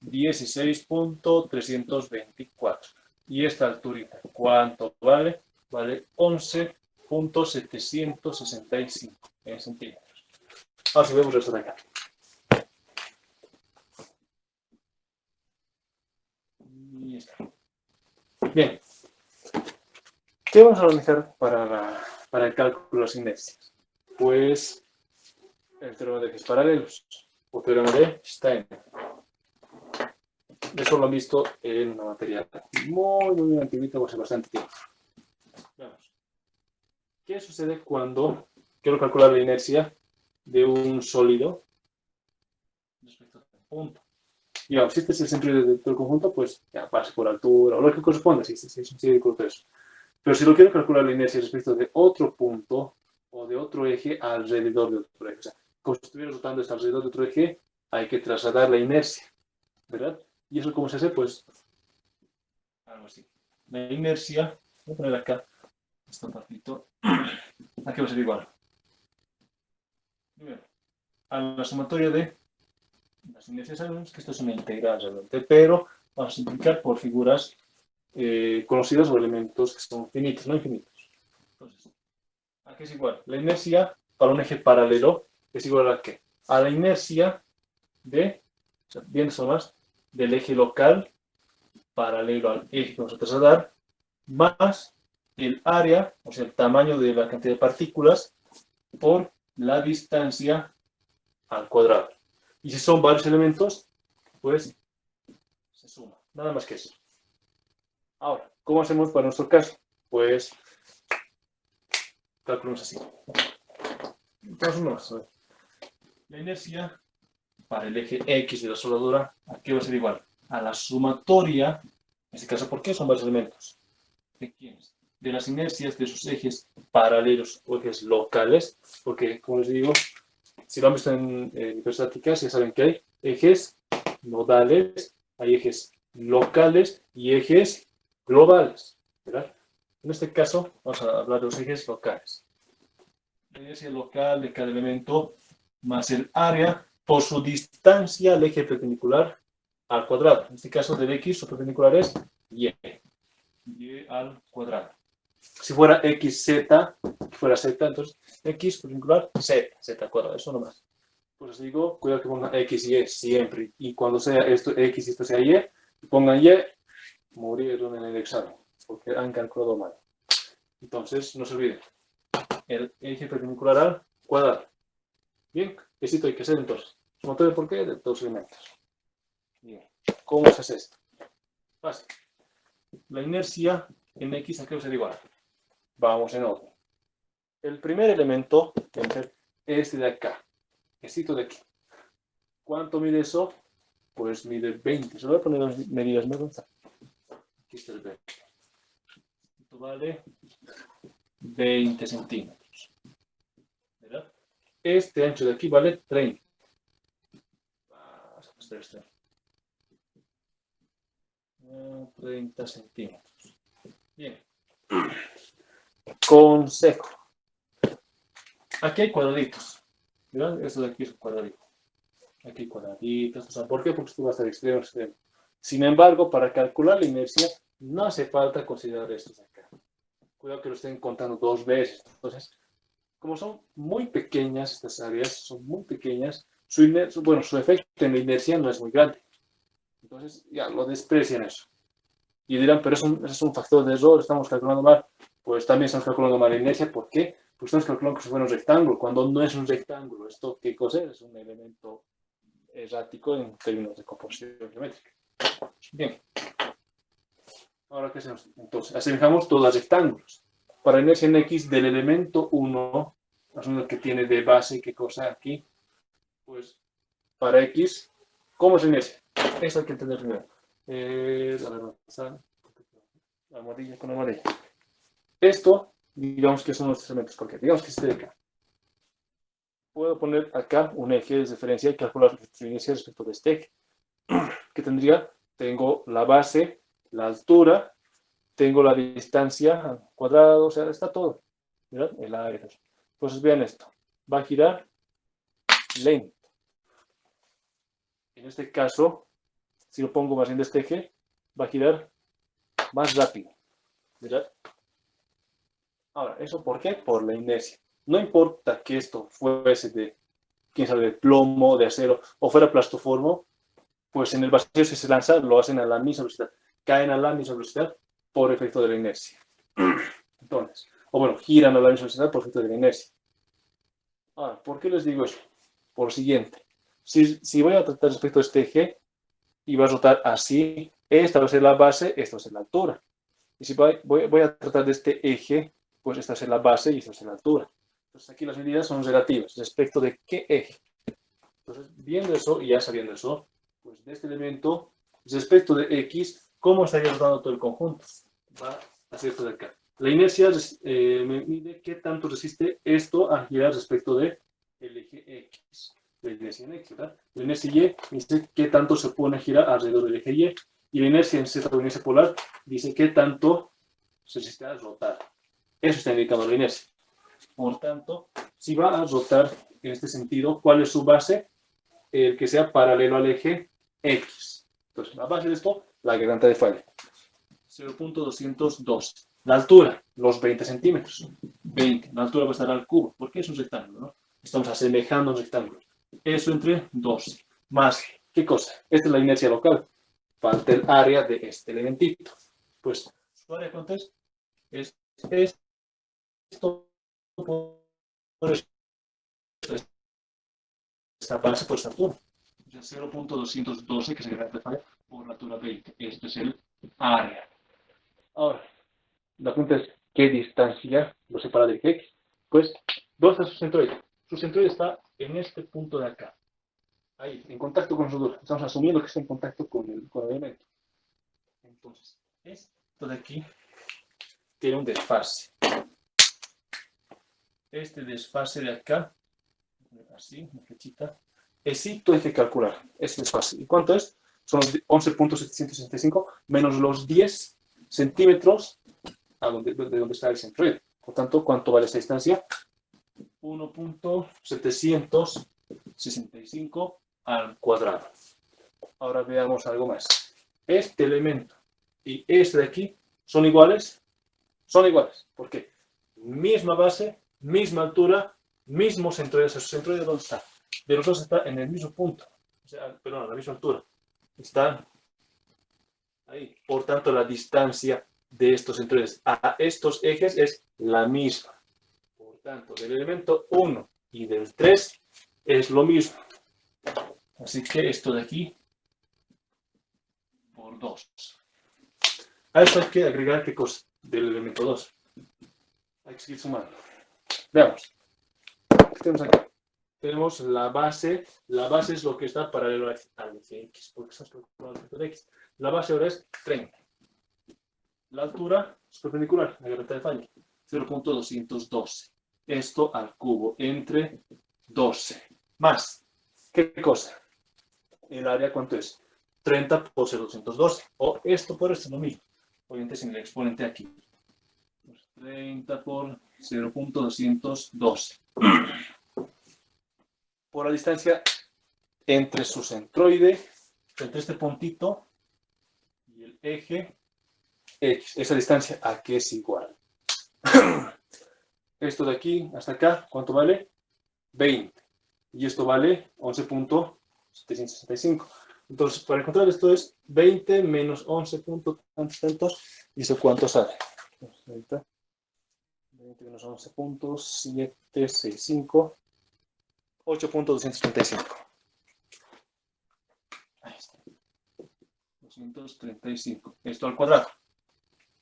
[SPEAKER 1] 16.324. Y esta alturita, ¿cuánto vale? Vale 11.765 en centímetros. Ahora si vemos esto de acá. Y está. Bien. ¿Qué vamos a realizar para el cálculo de las inercias? Pues el teorema de ejes paralelos o teorema de Steiner. Eso lo han visto en una materia muy antiguita, hace bastante tiempo. Veamos. ¿Qué sucede cuando quiero calcular la inercia de un sólido respecto a un punto? Y vamos, si este es el centro del conjunto, pues ya pase por altura o lo que corresponda, si este es un círculo, todo eso. Pero si lo quiero calcular la inercia respecto de otro punto o de otro eje alrededor de otro eje, o sea, como si estuviera rotando esto alrededor de otro eje, hay que trasladar la inercia, ¿verdad? ¿Y eso cómo se hace? Pues algo así. La inercia, voy a poner acá, esta partito, aquí va a ser igual. Primero, a la sumatoria de las inercias sabemos que esto es una integral realmente, pero vamos a simplificar por figuras conocidas o elementos que son finitos, no infinitos. Entonces, ¿a qué es igual? La inercia para un eje paralelo es igual a qué? A la inercia de, o sea, bien más, del eje local paralelo al eje que vamos a trasladar, más el área, o sea, el tamaño de la cantidad de partículas por la distancia al cuadrado. Y si son varios elementos, pues se suma. Nada más que eso. Ahora, ¿cómo hacemos para nuestro caso? Pues calculamos así. Entonces, la inercia para el eje X de la soldadura, aquí va a ser igual a la sumatoria, en este caso, ¿por qué son varios elementos? ¿De quiénes? De las inercias de sus ejes paralelos o ejes locales, porque, como les digo, si lo han visto en hiperestáticas, ya saben que hay ejes nodales, hay ejes locales y ejes globales, ¿verdad? En este caso, vamos a hablar de los ejes locales. La inercia local de cada elemento más el área por su distancia al eje perpendicular al cuadrado. En este caso del X, su perpendicular es Y. Y al cuadrado. Si fuera XZ, fuera Z, entonces X perpendicular Z, Z al cuadrado, eso nomás. Pues os digo, cuidado que pongan X y Y siempre. Y cuando sea esto X y esto sea Y, pongan Y, murieron en el examen, porque han calculado mal. Entonces, no se olviden, el eje perpendicular al cuadrado. Bien, esto hay que hacer entonces. ¿Sumatoria por qué? De dos elementos. Bien, ¿cómo se hace esto? Fácil. La inercia en X, ¿a qué va a ser igual? Vamos en orden. El primer elemento debe ser este de acá, esto de aquí. ¿Cuánto mide eso? Pues mide 20. Se lo voy a poner las medidas, ¿me gusta? Aquí está el 20. Esto vale 20 centímetros. ¿Verdad? Este ancho de aquí vale 30. Vamos a pasar esto. 30 centímetros. Bien. Consejo. Aquí hay cuadraditos. ¿Verdad? Esto de aquí es un cuadradito. Aquí hay cuadraditos. O sea, ¿por qué? Porque esto va a estar extremo a extremo. Sin embargo, para calcular la inercia, no hace falta considerar estos de acá. Cuidado que lo estén contando dos veces. Entonces, como son muy pequeñas estas áreas, son muy pequeñas, su efecto en la inercia no es muy grande. Entonces, ya lo desprecian eso. Y dirán, pero es un factor de error, estamos calculando mal. Pues también estamos calculando mal la inercia. ¿Por qué? Pues estamos calculando que si fuera un rectángulo, cuando no es un rectángulo. ¿Esto qué cosa es? Es un elemento errático en términos de composición geométrica. Bien. Ahora, ¿qué hacemos? Entonces, asemejamos todos los rectángulos. Para inercia en X del elemento 1, asumiendo que tiene de base, ¿qué cosa aquí? Pues, para X, ¿cómo es la inercia? Eso hay que entender primero. A ver, amarilla con amarilla. Esto, digamos que son los elementos, porque digamos que este de acá. Puedo poner acá un eje de referencia y calcular su inercia respecto de este eje. ¿Qué tendría? Tengo la base, la altura, tengo la distancia al cuadrado, o sea, está todo. ¿Verdad? El área. Entonces vean esto. Va a girar lento. En este caso, si lo pongo más en este eje, va a girar más rápido. ¿Verdad? Ahora, ¿eso por qué? Por la inercia. No importa que esto fuese de, quién sabe, de plomo, de acero, o fuera plastoformo, pues en el vacío si se lanza, lo hacen a la misma velocidad. Caen a la misma velocidad por efecto de la inercia. Entonces, o bueno, giran a la misma velocidad por efecto de la inercia. Ahora, ¿por qué les digo eso? Por lo siguiente. Si voy a tratar respecto a este eje, y va a rotar así, esta va a ser la base, esta va a ser la altura. Y si voy a tratar de este eje, pues esta va a ser la base y esta va a ser la altura. Entonces aquí las medidas son relativas, respecto de qué eje. Entonces, viendo eso y ya sabiendo eso, pues de este elemento, respecto de X, ¿cómo estaría rotando todo el conjunto? Va a ser esto de acá. La inercia me mide qué tanto resiste esto a girar respecto de el eje X. La inercia en X, ¿verdad? La inercia Y dice qué tanto se pone a girar alrededor del eje Y. Y la inercia en Z, la inercia polar, dice qué tanto se resiste a rotar. Eso está indicando la inercia. Por tanto, si va a rotar en este sentido, ¿cuál es su base? El que sea paralelo al eje X. Entonces, la base de esto, la garganta de falla. 0.212. La altura, los 20 centímetros. 20. La altura va a estar al cubo, porque es un rectángulo, ¿no? Estamos asemejando un rectángulo. Eso entre 12. Más, ¿qué cosa? Esta es la inercia local. Falta el área de este elementito. Pues, ¿su área cuánto es? Es esto por esta base por esta altura. 0.212, que se grada de falla, por la altura 20. Esto es el área. Ahora, la pregunta es, ¿qué distancia lo separa del X? Pues, ¿dónde está su centroide? Su centroide está en este punto de acá. Ahí, en contacto con su dura. Estamos asumiendo que está en contacto con el elemento. Entonces, esto de aquí tiene un desfase. Este desfase de acá, así, una flechita, esto hay que calcular, este desfase. ¿Y cuánto es? Son los 11.765 menos los 10 centímetros de donde está el centroide. Por tanto, ¿cuánto vale esta distancia? 1.765 al cuadrado. Ahora veamos algo más. Este elemento y este de aquí son iguales. Son iguales. ¿Por qué? Misma base, misma altura, mismo centroide. ¿Su centroide dónde está? De los dos está en el mismo punto. O sea, perdón, a la misma altura. Están ahí. Por tanto, la distancia de estos centroides a estos ejes es la misma. Por tanto, del elemento 1 y del 3 es lo mismo. Así que esto de aquí por 2. A esto hay que agregar qué cosa del elemento 2. Hay que seguir sumando. Veamos. ¿Qué tenemos aquí? Tenemos la base. La base es lo que está paralelo al eje X, porque estamos calculando el efecto de X. La base ahora es 30. La altura es perpendicular, la libertad de falla, 0.212. Esto al cubo entre 12. Más, ¿qué cosa? El área, ¿cuánto es? 30 por 0.212. O esto por esto es lo mismo. Obviamente sin el exponente aquí. 30 por 0.212. Por la distancia entre su centroide, entre este puntito y el eje X. Esa distancia aquí es igual. Esto de aquí hasta acá, ¿cuánto vale? 20. Y esto vale 11.765. Entonces, para encontrar esto es 20 menos 11. ¿Y eso cuánto sale? 20 menos 11.765. 8.235. Ahí está. 235. Esto al cuadrado.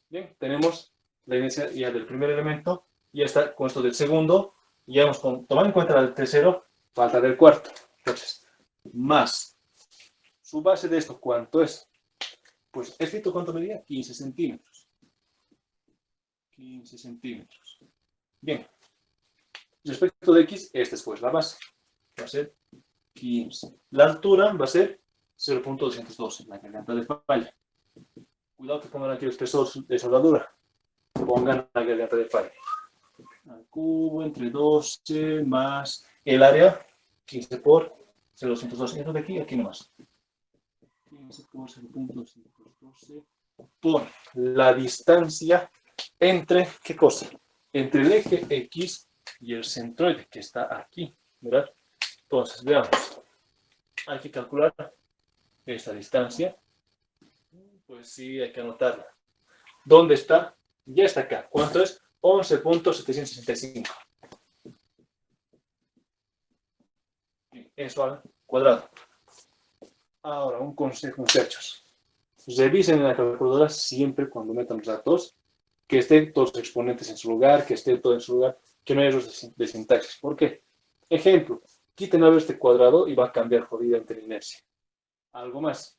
[SPEAKER 1] Bien, tenemos la inercia ya del primer elemento. Ya está con esto del segundo. Ya hemos tomado en cuenta la del tercero. Falta del cuarto. Entonces, más su base de esto, ¿cuánto es? Pues, ¿esto cuánto medía? 15 centímetros. 15 centímetros. Bien. Respecto de X, esta es pues la base. Va a ser 15. La altura va a ser 0.212, la garganta de falla. Cuidado que pongan aquí el espesor de soldadura. Pongan la garganta de falla. Al cubo entre 12 más el área, 15 por 0.212. Esto de aquí, aquí nomás. 15 por 0.212 por la distancia entre, ¿qué cosa? Entre el eje X y el centroide que está aquí, ¿verdad? Entonces, veamos. Hay que calcular esta distancia. Pues sí, hay que anotarla. ¿Dónde está? Ya está acá. ¿Cuánto es? 11.765. Eso al cuadrado. Ahora, un consejo, muchachos. Revisen en la calculadora siempre cuando metan los datos, que estén todos los exponentes en su lugar, que esté todo en su lugar, que no haya errores de sintaxis. ¿Por qué? Ejemplo, quiten a ver este cuadrado y va a cambiar jodidamente la inercia. Algo más.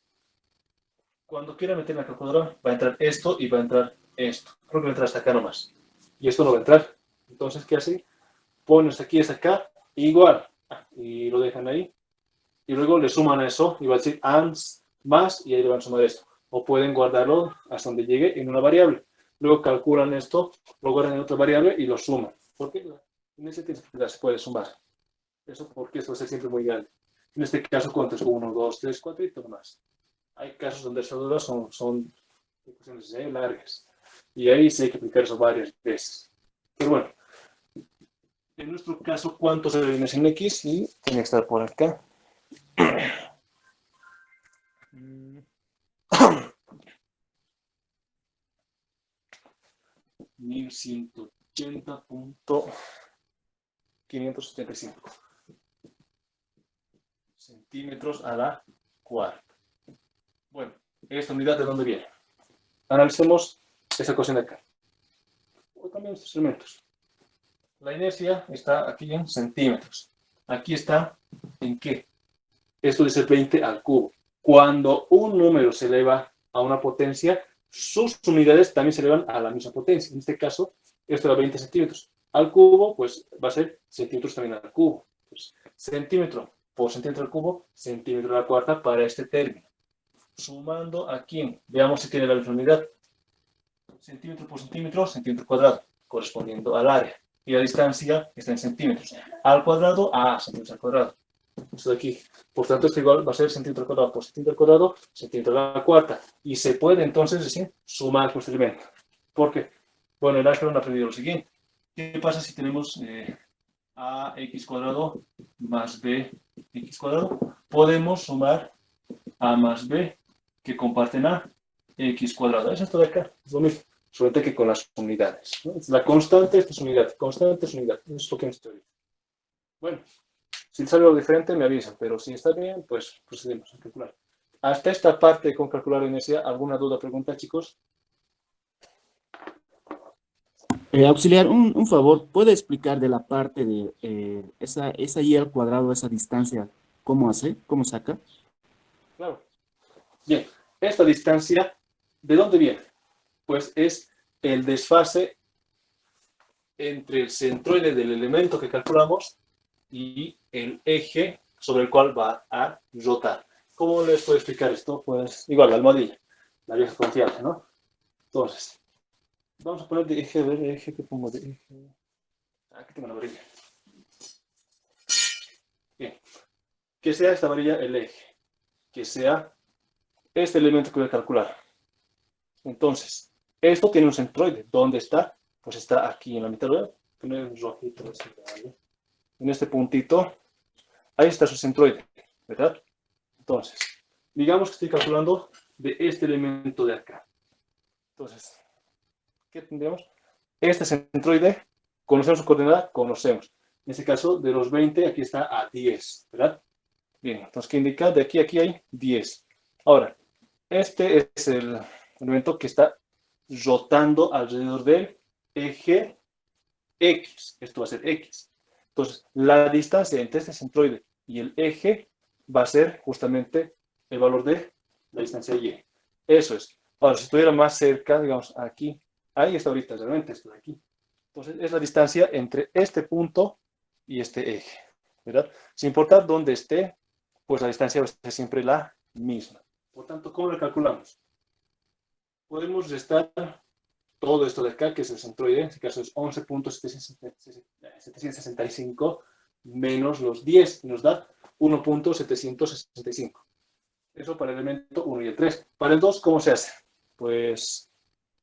[SPEAKER 1] Cuando quiera meter en la calculadora, va a entrar esto y va a entrar esto. Creo que va a entrar hasta acá nomás. Y esto no va a entrar. Entonces, ¿qué hace? Ponen hasta aquí, hasta acá, igual. Y lo dejan ahí. Y luego le suman a eso y va a decir ANS más y ahí le van a sumar esto. O pueden guardarlo hasta donde llegue en una variable. Luego calculan esto, lo guardan en otra variable y lo suman. ¿Por qué? En ese tiempo se puede sumar. Eso porque esto va a ser siempre muy grande. En este caso, ¿cuánto es? 1, 2, 3, 4 y todo más. Hay casos donde las son ecuaciones largas. Y ahí sí hay que aplicar eso varias veces. Pero bueno, en nuestro caso, ¿cuántos viene en X? Y tiene que estar por acá. 1180.575 centímetros a la cuarta. Bueno, ¿esta unidad de dónde viene? Analicemos esa ecuación de acá. O también estos elementos. La inercia está aquí en centímetros. Aquí está en qué. Esto dice 20 al cubo. Cuando un número se eleva a una potencia, sus unidades también se elevan a la misma potencia. En este caso, esto era 20 centímetros al cubo, pues va a ser centímetros también al cubo. Pues, centímetro por centímetro al cubo, centímetro a la cuarta para este término. Sumando aquí, veamos si tiene la misma unidad. Centímetro por centímetro, centímetro cuadrado, correspondiendo al área. Y la distancia está en centímetros. Al cuadrado a centímetros al cuadrado. Esto de aquí. Por tanto, esto igual va a ser centímetro al cuadrado por centímetro al cuadrado, centímetro a la cuarta. Y se puede entonces decir sumar este elemento. ¿Por qué? Bueno, el álgebra ha aprendido lo siguiente. ¿Qué pasa si tenemos ax cuadrado más bx cuadrado? Podemos sumar a más b que comparten a x cuadrado. Es esto de acá, es lo mismo. Solamente que con las unidades, ¿no? La constante, esta es unidad. Constante es unidad. Eso es lo que hemos estudiado. Bueno. Si sale algo diferente, me avisan, pero si está bien, pues procedemos a calcular. Hasta esta parte con calcular la inercia, ¿alguna duda, pregunta, chicos?
[SPEAKER 2] Auxiliar, un favor, ¿puede explicar de la parte de esa y al cuadrado, esa distancia, cómo hace, cómo saca?
[SPEAKER 1] Claro. Bien, esta distancia, ¿de dónde viene? Pues es el desfase entre el centroide del elemento que calculamos y el eje sobre el cual va a rotar. ¿Cómo les puedo explicar esto? Pues igual, la almohadilla, la vieja confiable, ¿no? Entonces, vamos a poner de eje, a ver, eje, ¿qué pongo de eje? Aquí tengo la varilla. Bien, que sea esta varilla el eje, que sea este elemento que voy a calcular. Entonces, esto tiene un centroide. ¿Dónde está? Pues está aquí en la mitad. Voy a poner un rojito. En este puntito, ahí está su centroide, ¿verdad? Entonces, digamos que estoy calculando de este elemento de acá. Entonces, ¿qué tendríamos? Este centroide, ¿conocemos su coordenada? Conocemos. En este caso, de los 20, aquí está a 10, ¿verdad? Bien, entonces, ¿qué indica? De aquí a aquí hay 10. Ahora, este es el elemento que está rotando alrededor del eje X. Esto va a ser X. Entonces, la distancia entre este centroide y el eje va a ser justamente el valor de la distancia Y. Eso es. Ahora, si estuviera más cerca, digamos, aquí, ahí está ahorita, realmente esto de aquí. Entonces, es la distancia entre este punto y este eje, ¿verdad? Sin importar dónde esté, pues la distancia va a ser siempre la misma. Por tanto, ¿cómo lo calculamos? Podemos restar todo esto de acá, que es el centroide, en este caso es 11.765 menos los 10, nos da 1.765. Eso para el elemento 1 y el 3. Para el 2, ¿cómo se hace? Pues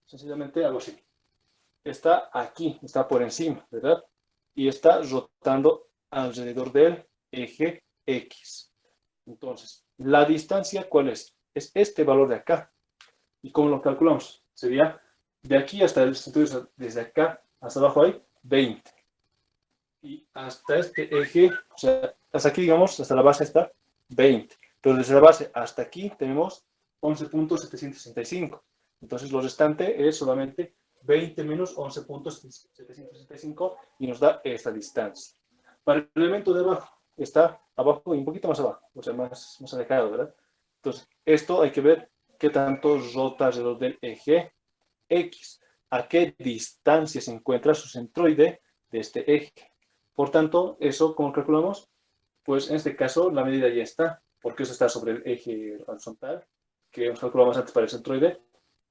[SPEAKER 1] sencillamente algo así. Está aquí, está por encima, ¿verdad? Y está rotando alrededor del eje X. Entonces, la distancia, ¿cuál es? Es este valor de acá. ¿Y cómo lo calculamos? Sería de aquí hasta el centro, desde acá hasta abajo hay 20. Y hasta este eje, o sea, hasta aquí, digamos, hasta la base está 20. Pero desde la base hasta aquí tenemos 11.765. Entonces, lo restante es solamente 20 menos 11.765 y nos da esta distancia. Para el elemento de abajo, está abajo y un poquito más abajo, o sea, más alejado, ¿verdad? Entonces, esto hay que ver qué tanto rota alrededor del eje X, a qué distancia se encuentra su centroide de este eje. Por tanto, eso, ¿cómo calculamos? Pues en este caso la medida ya está, porque eso está sobre el eje horizontal, que hemos calculado más antes para el centroide,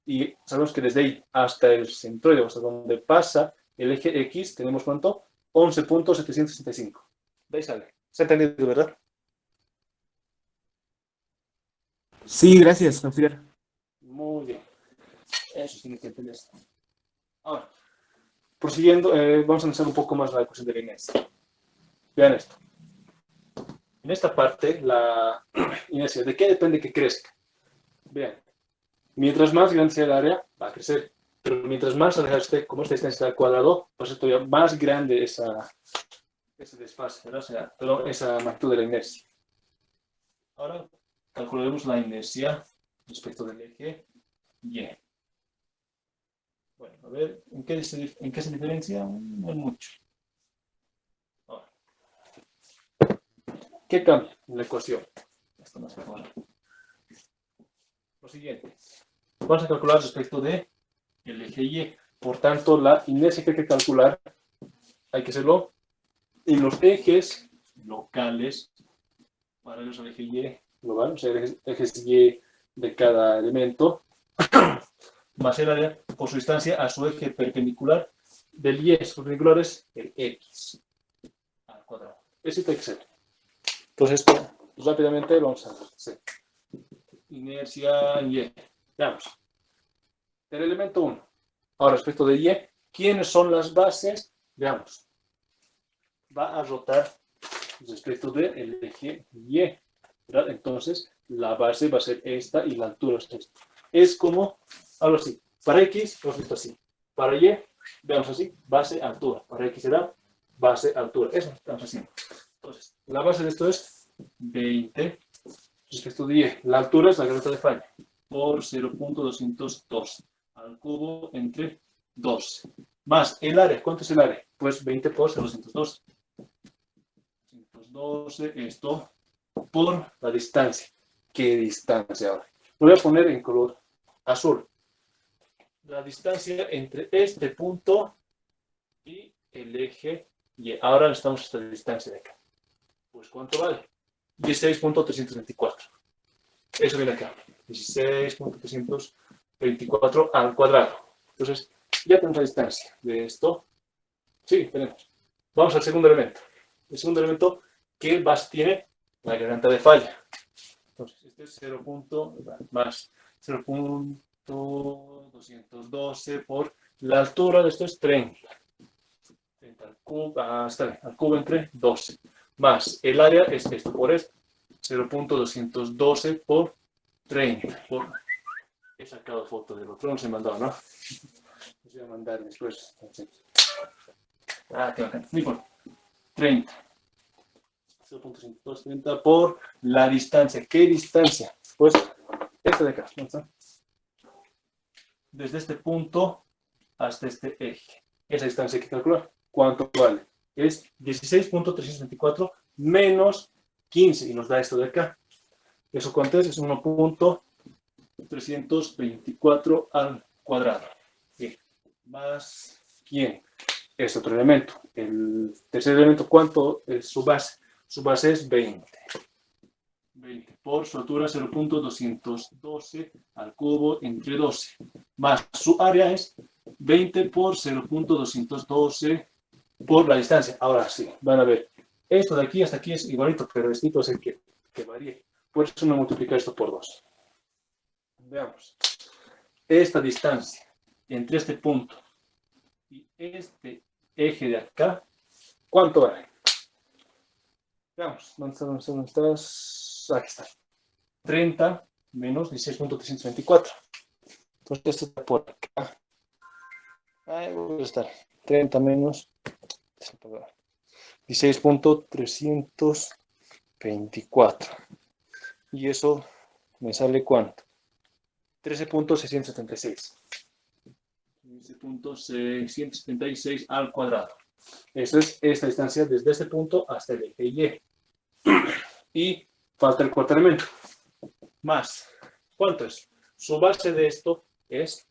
[SPEAKER 1] y sabemos que desde ahí hasta el centroide, hasta donde pasa el eje X, tenemos ¿cuánto? 11.765. De ahí sale. ¿Se ha entendido, verdad?
[SPEAKER 2] Sí, gracias, auxiliar.
[SPEAKER 1] Muy bien. Eso tiene que entender. Ahora, prosiguiendo, vamos a analizar un poco más la ecuación de la inercia. Vean esto. En esta parte, la inercia, ¿de qué depende que crezca? Vean, mientras más grande sea el área, va a crecer. Pero mientras más aleja esté, como esta distancia está al cuadrado, va a ser todavía más grande ese desfase, ¿verdad? O sea, perdón, esa magnitud de la inercia. Ahora calcularemos la inercia respecto del eje Y. Bueno, a ver, ¿en qué se diferencia? No es mucho. Ahora, ¿qué cambia en la ecuación? Esto más mejor. Lo siguiente. Vamos a calcular respecto del eje Y. Por tanto, la inercia que hay que calcular, hay que hacerlo en los ejes locales paralelos al eje Y global, o sea, ejes Y de cada elemento, más el área por su distancia a su eje perpendicular del Y. Su perpendicular es el X al cuadrado. Ese tiene que ser. Entonces, esto rápidamente lo vamos a hacer. Inercia Y. Veamos. El elemento 1. Ahora, respecto de Y, ¿quiénes son las bases? Veamos. Va a rotar respecto del eje Y, ¿verdad? Entonces, la base va a ser esta y la altura es esta. Es como, algo así. Para X, lo visto así. Para Y, veamos así, base, altura. Para X será base, altura. Eso estamos haciendo. Entonces, la base de esto es 20 respecto de Y. La altura es la granita de falla por 0.212 al cubo entre 12. Más el área. ¿Cuánto es el área? Pues 20 por 0.212. 212, esto por la distancia. ¿Qué distancia ahora? Lo voy a poner en color azul. La distancia entre este punto y el eje Y. Ahora estamos a esta distancia de acá. Pues ¿cuánto vale? 16.324. Eso viene acá. 16.324 al cuadrado. Entonces, ya tenemos la distancia de esto. Sí, tenemos. Vamos al segundo elemento. El segundo elemento, ¿qué base tiene? La garganta de falla. Entonces, este es 0. Más 0.212 por la altura de esto es 30. 30 al cubo, está bien, al cubo entre 12. Más el área es esto por esto. 0.212 por 30. He sacado foto del otro, no se me mandó, ¿no? Les voy a mandar después. Qué bacán. No importa. 30. 0.130 por la distancia. ¿Qué distancia? Pues esta de acá. ¿No está? Desde este punto hasta este eje. Esa distancia hay que calcular. ¿Cuánto vale? Es 16.324 menos 15 y nos da esto de acá. ¿Eso cuánto es? Es 1.324 al cuadrado. Bien. Más ¿quién? Este otro elemento. El tercer elemento, ¿cuánto es su base? Su base es 20. 20 por su altura 0.212 al cubo entre 12. Más su área es 20 por 0.212 por la distancia. Ahora sí, van a ver. Esto de aquí hasta aquí es igualito, pero esto es el que varía. Por eso no multiplicar esto por 2. Veamos. Esta distancia entre este punto y este eje de acá, ¿cuánto vale? Veamos, ¿dónde estás? Aquí está. 30 menos 16.324. Entonces, esto está por acá. Ahí voy a estar. 30 menos 16.324. Y eso me sale ¿cuánto? 13.676. 13.676 al cuadrado. Esa es esta distancia desde este punto hasta el eje Y. Y falta el cuarto elemento. Más. ¿Cuánto es? Su base de esto es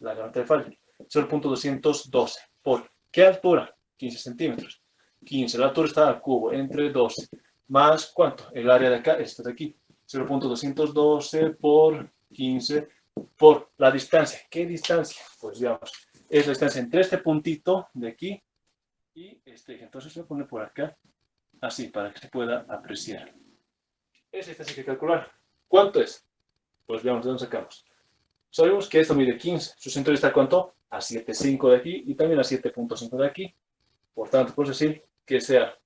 [SPEAKER 1] la garganta de falla. 0.212. ¿Por qué altura? 15 centímetros. 15. La altura está al cubo entre 12. Más ¿cuánto? El área de acá, esto de aquí. 0.212 por 15 por la distancia. ¿Qué distancia? Pues veamos. Es la distancia entre este puntito de aquí y este eje. Entonces se voy a poner por acá, así, para que se pueda apreciar. Esa distancia hay que calcular. ¿Cuánto es? Pues veamos de dónde sacamos. Sabemos que esto mide 15. Su centro está, ¿cuánto? A 7,5 de aquí y también a 7,5 de aquí. Por tanto, puedo decir que sea,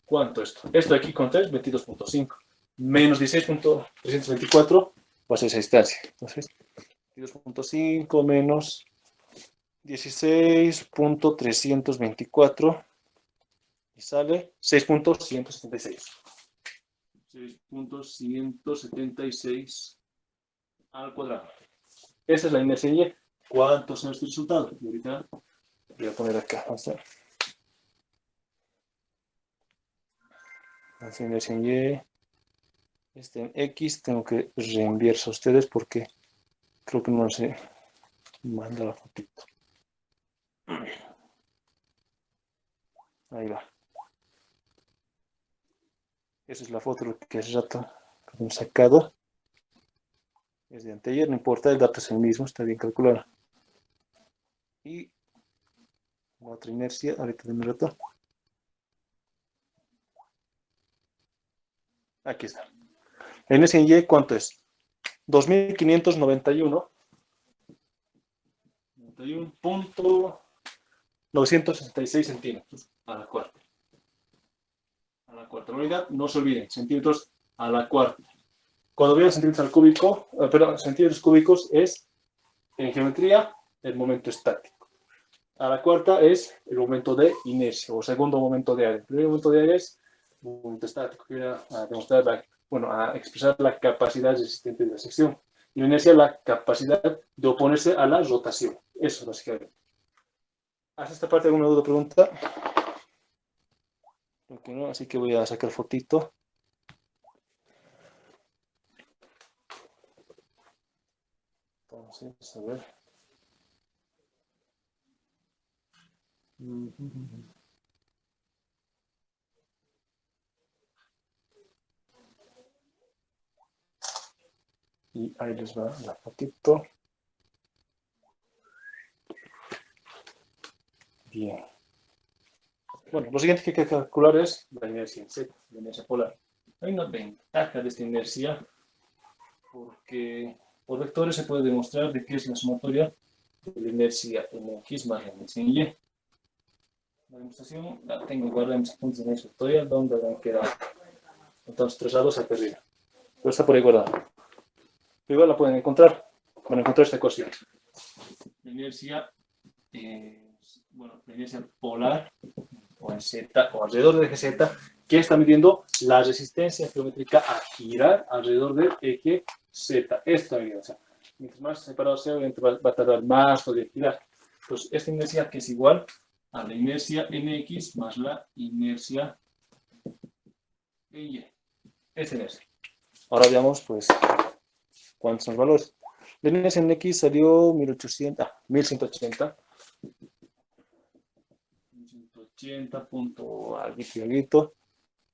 [SPEAKER 1] ¿cuánto esto? Esto de aquí, ¿cuánto es? 22,5. Menos 16,324 va a ser esa distancia. Entonces, 22,5 menos 16,324 y sale 6,176. 6,176 al cuadrado. Esa es la inercia en Y. ¿Cuánto es nuestro resultado? Y ahorita voy a poner acá. Vamos a ver. La inercia en Y. Este en X tengo que reenviarse a ustedes porque creo que no se manda la fotito. Ahí va. Esa es la foto que hace rato hemos sacado. Es de anteayer, no importa, el dato es el mismo, está bien calculado. Y la otra inercia, ahorita de un rato. Aquí está. La inercia en Y, ¿cuánto es? 2.591.966 centímetros a la cuarta. A la cuarta. La unidad, no se olviden, centímetros a la cuarta. Cuando vean centímetros al cúbico, perdón, centímetros cúbicos es, en geometría, el momento estático. A la cuarta es el momento de inercia, o segundo momento de área. El primer momento de área es un momento estático, que viene a demostrar, a expresar la capacidad resistente de la sección. Y la inercia, la capacidad de oponerse a la rotación. Eso, básicamente. ¿Hasta esta parte alguna duda o pregunta? Porque no, así que voy a sacar fotito. Entonces, a ver. Y ahí les va la fotito. Bien. Bueno, lo siguiente que hay que calcular es la inercia en Z, la inercia polar. Hay una ventaja de esta inercia porque por vectores se puede demostrar de qué es la sumatoria de la inercia en X más la inercia en Y. La demostración la tengo guardada en mis puntos de inercia tutorial donde van a quedar entonces trazados a arriba. Pero está por ahí guardada. Pero igual la pueden encontrar. Van a encontrar esta ecuación. La inercia, bueno, la inercia polar o en Z o alrededor del eje Z, que está midiendo la resistencia geométrica a girar alrededor del eje Z. Esta medida, o sea, mientras más separado sea, obviamente va a tardar más todavía en girar. Entonces, esta inercia que es igual a la inercia nx más la inercia en y. Esta inercia. Ahora veamos, pues, cuántos son los valores. La inercia en x salió 1180. 1180 punto alguito,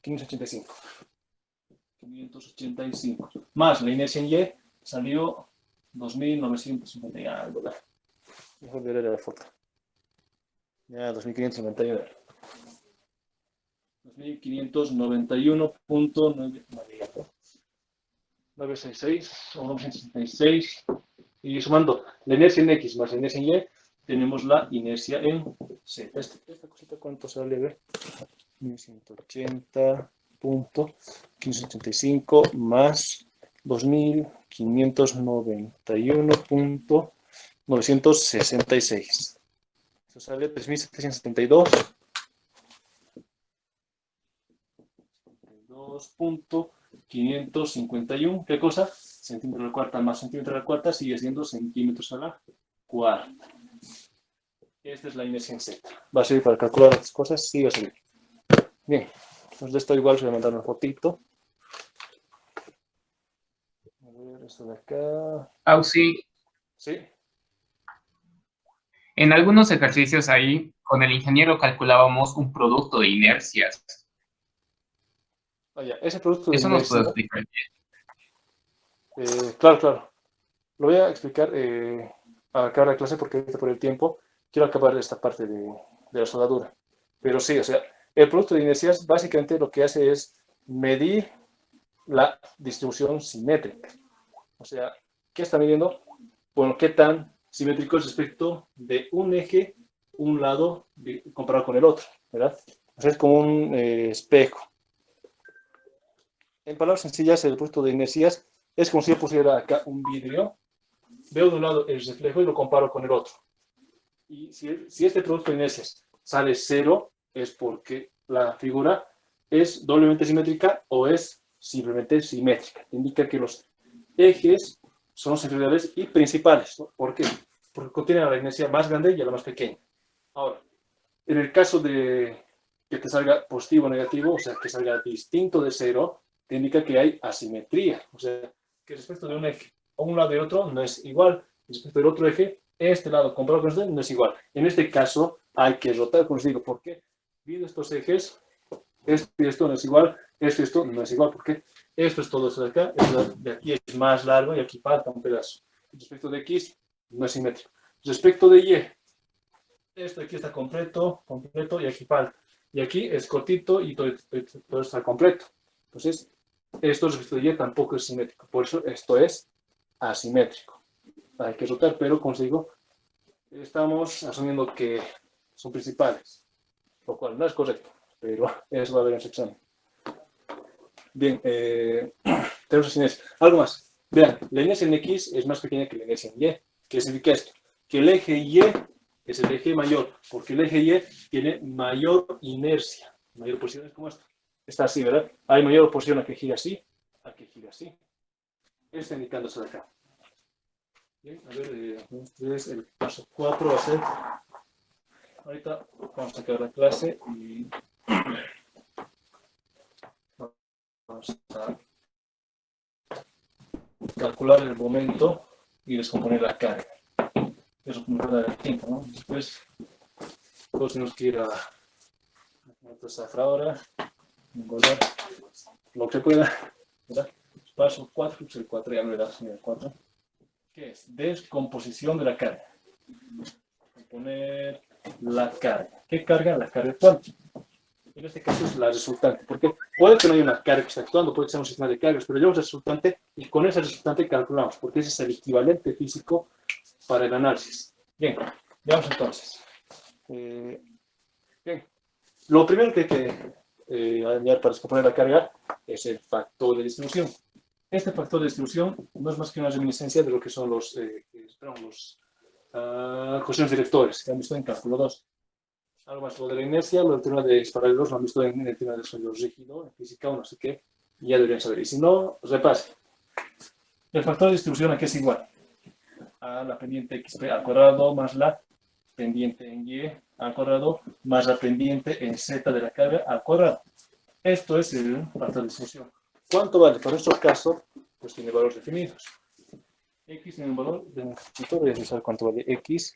[SPEAKER 1] 585. 585. Más la inercia en Y salió 2.950 y algo. Mejor ver la foto. Ya, 2.591. 2.591.966 o 966. Y sumando la inercia en X más la inercia en Y, tenemos la inercia en Z. Esta cosita, ¿cuánto sale? A ver. 1180.585 más 2.591.966. Eso sale 3.772. 2.551. ¿Qué cosa? Centímetros a la cuarta más centímetros a la cuarta sigue siendo centímetros a la cuarta. Esta es la inercia en Z. Va a servir para calcular las cosas, sí va a servir. Bien, entonces de esto igual se voy a mandar una fotito. A ver, esto de acá.
[SPEAKER 3] Auxi,
[SPEAKER 1] Sí.
[SPEAKER 3] en algunos ejercicios ahí, con el ingeniero calculábamos un producto de inercias.
[SPEAKER 1] Vaya, ese producto de
[SPEAKER 3] ¿Eso nos puede
[SPEAKER 1] inercia.
[SPEAKER 3] explicar?
[SPEAKER 1] Claro. Lo voy a explicar al acabar la clase porque ahorita por el tiempo quiero acabar esta parte de la soldadura. Pero sí, o sea, el producto de inercias básicamente lo que hace es medir la distribución simétrica. O sea, ¿qué está midiendo? bueno, qué tan simétrico es respecto de un eje, un lado, comparado con el otro, ¿verdad? O sea, es como un espejo. En palabras sencillas, el puesto de inercias es como si yo pusiera acá un vidrio, veo de un lado el reflejo y lo comparo con el otro. Y si este producto de inercias sale cero, es porque la figura es doblemente simétrica o es simplemente simétrica. Indica que los ejes son los inferiores y principales, ¿no? ¿Por qué? Porque contienen a la inercia más grande y a la más pequeña. Ahora, en el caso de que te salga positivo o negativo, o sea, que salga distinto de cero, te indica que hay asimetría. O sea, que respecto de un eje a un lado y otro no es igual. Respecto del otro eje, este lado comparado con este no es igual. En este caso, hay que rotar, como os digo, porque viendo estos ejes, esto y esto no es igual, esto y esto no es igual, porque esto es todo esto de acá, esto de aquí es más largo y aquí falta un pedazo. Respecto de X, no es simétrico. Respecto de Y, esto aquí está completo, completo y aquí falta. Y aquí es cortito y todo está completo. Entonces, esto respecto de Y tampoco es simétrico. Por eso esto es asimétrico. Hay que rotar, pero como os digo, estamos asumiendo que son principales, lo cual no es correcto, pero eso va a haber en su examen. Bien, tenemos la inercia. Algo más. Vean, la inercia en X es más pequeña que la inercia en Y. ¿Qué significa esto? Que el eje Y es el eje mayor, porque el eje Y tiene mayor inercia. Mayor posición es como esto. Está así, ¿verdad? Hay mayor posición a que gira así, a que gira así. Está indicándose de acá. Bien, a ver, entonces el paso 4 va a ser. Ahorita vamos a acabar la clase y vamos a calcular el momento y descomponer la carga. Eso como va a dar el tiempo, ¿no? Después, todos tenemos que ir a nuestra zafra engordar lo que se pueda, ¿verdad? Paso 4, el 4 ya lo verás, el 4. ¿Qué es? Descomposición de la carga. Componer la carga. ¿Qué carga? La carga cuántica. En este caso es la resultante, porque puede que no haya una carga que está actuando, puede que sea un sistema de cargas, pero llevamos el resultante y con ese resultante calculamos, porque ese es el equivalente físico para el análisis. Bien, veamos entonces. Bien, lo primero que hay que hallar para descomponer la carga es el factor de distribución. Este factor de distribución no es más que una reminiscencia de lo que son los coeficientes directores, que han visto en cálculo 2. Algo más lo de la inercia, lo del tema de paralelos lo han visto en el tema del sólido rígido, en física o no sé qué, y ya deberían saber. Y si no, repase. El factor de distribución aquí es igual a la pendiente xp al cuadrado más la pendiente en y al cuadrado más la pendiente en z de la carga al cuadrado. Esto es el factor de distribución. ¿Cuánto vale? Para nuestro caso, pues tiene valores definidos. X tiene un valor de un cachito, voy a decir cuánto vale X.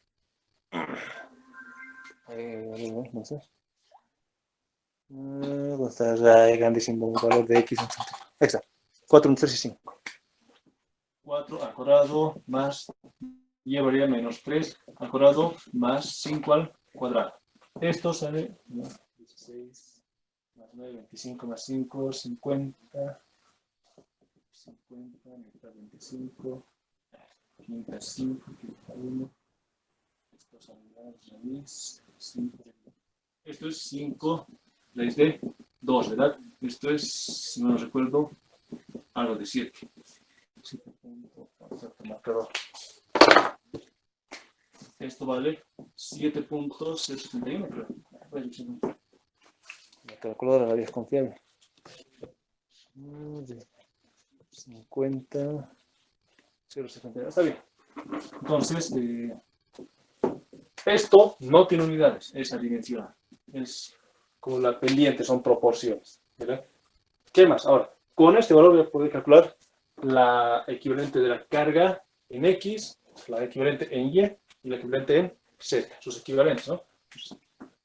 [SPEAKER 1] No sé. Va a estar grandísimo el valor de X. Exacto. 4, 1, 3 y 5. 4 al cuadrado más y varía menos 3 al cuadrado más 5 al cuadrado. Esto sale 16 más 9, 25 más 5, 50. 50, mitad 25, quinta 5, quinta 1. Esto son raíz 5. Esto es 5 raíz de 2, ¿verdad? Esto es, si no lo recuerdo, algo de 7. 7.4 marcador. Esto vale 7.071, creo. La calculadora la es confiable. 50, 0.71. Está bien. Entonces, esto no tiene unidades, es adimensional. Es como la pendiente, son proporciones, ¿verdad? ¿Qué más? Ahora, con este valor voy a poder calcular la equivalente de la carga en X, la equivalente en Y y la equivalente en Z, sus equivalentes, ¿no?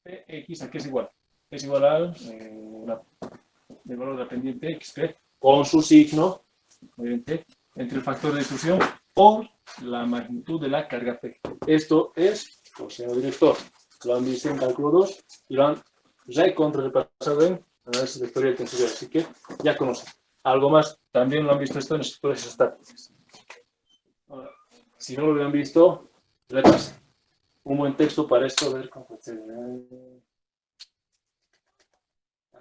[SPEAKER 1] X aquí es igual. Es igual al el valor de la pendiente X, con su signo, obviamente, entre el factor de distribución por la magnitud de la carga P. Esto es, por señor director, lo han visto en cálculo 2 y lo han repasado en análisis vectorial tensorial, así que ya conocen. Algo más, también lo han visto esto en estructuras estáticas. Ahora, Si no lo hubieran visto, repasen. Un buen texto para esto, a ver cómo puede ser.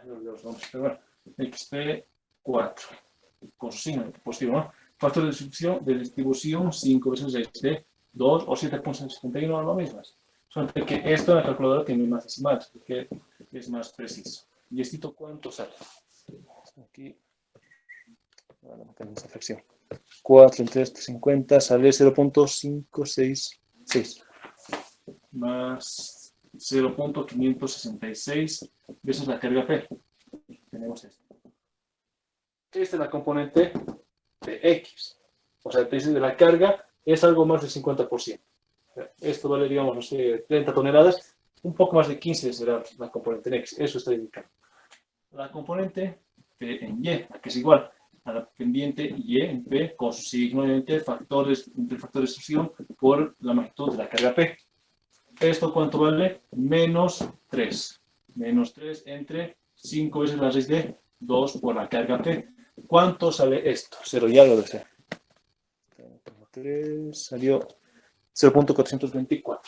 [SPEAKER 1] Los nombres, pero bueno, XP4, con su signo positivo, ¿no? Factor de distribución 5 veces este, 2 o 7.71 lo mismas. Solamente que esto en la calculadora tiene más decimales, porque es más preciso. ¿Y esto cuánto sale? Aquí, vale, mantenemos esa fracción. 4 entre 50 sale 0.566 más 0.566 veces la carga P. Tenemos esto. Esta es la componente de X. O sea, el precio de la carga es algo más del 50%. Esto vale, digamos, no sé, 30 toneladas. Un poco más de 15 será la componente en X. Eso está indicado. La componente P en Y, que es igual a la pendiente Y en P con su signo entre factores de sucesión por la magnitud de la carga P. ¿Esto cuánto vale? Menos 3. Menos 3 entre 5 veces la raíz de 2 por la carga P. ¿Cuánto sale esto? 0 ya lo deseo. 3 salió 0.424.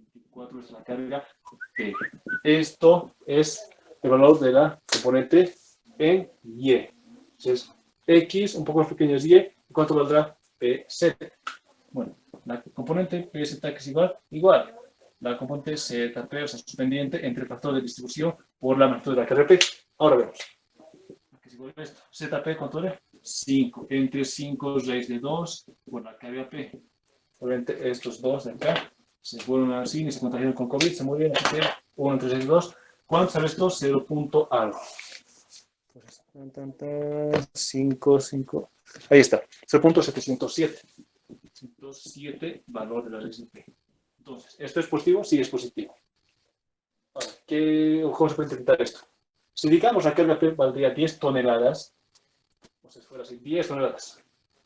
[SPEAKER 1] 24 es la carga P. Esto es el valor de la componente en Y. Entonces, X, un poco más pequeño es Y. ¿Cuánto valdrá PZ? Bueno, la componente PZ que es igual. La componente ZP, o sea, su pendiente entre el factor de distribución por la magnitud de la carga P. Ahora vemos. ¿Qué es igual a esto? ZP, ¿cuánto era? 5. Entre 5 raíz de 2 por la carga P. Obviamente estos dos de acá se fueron así y se contagiaron con COVID. Se muy bien. 1 entre 6 2. ¿Cuánto sale esto? 0. Algo. 5, 5. Ahí está. 0.707. 707 valor de la raíz de P. Entonces, ¿esto es positivo? Sí, es positivo. Ahora, ¿cómo se puede interpretar esto? Si digamos la carga P valdría 10 toneladas, o sea, si fuera así, 10 toneladas,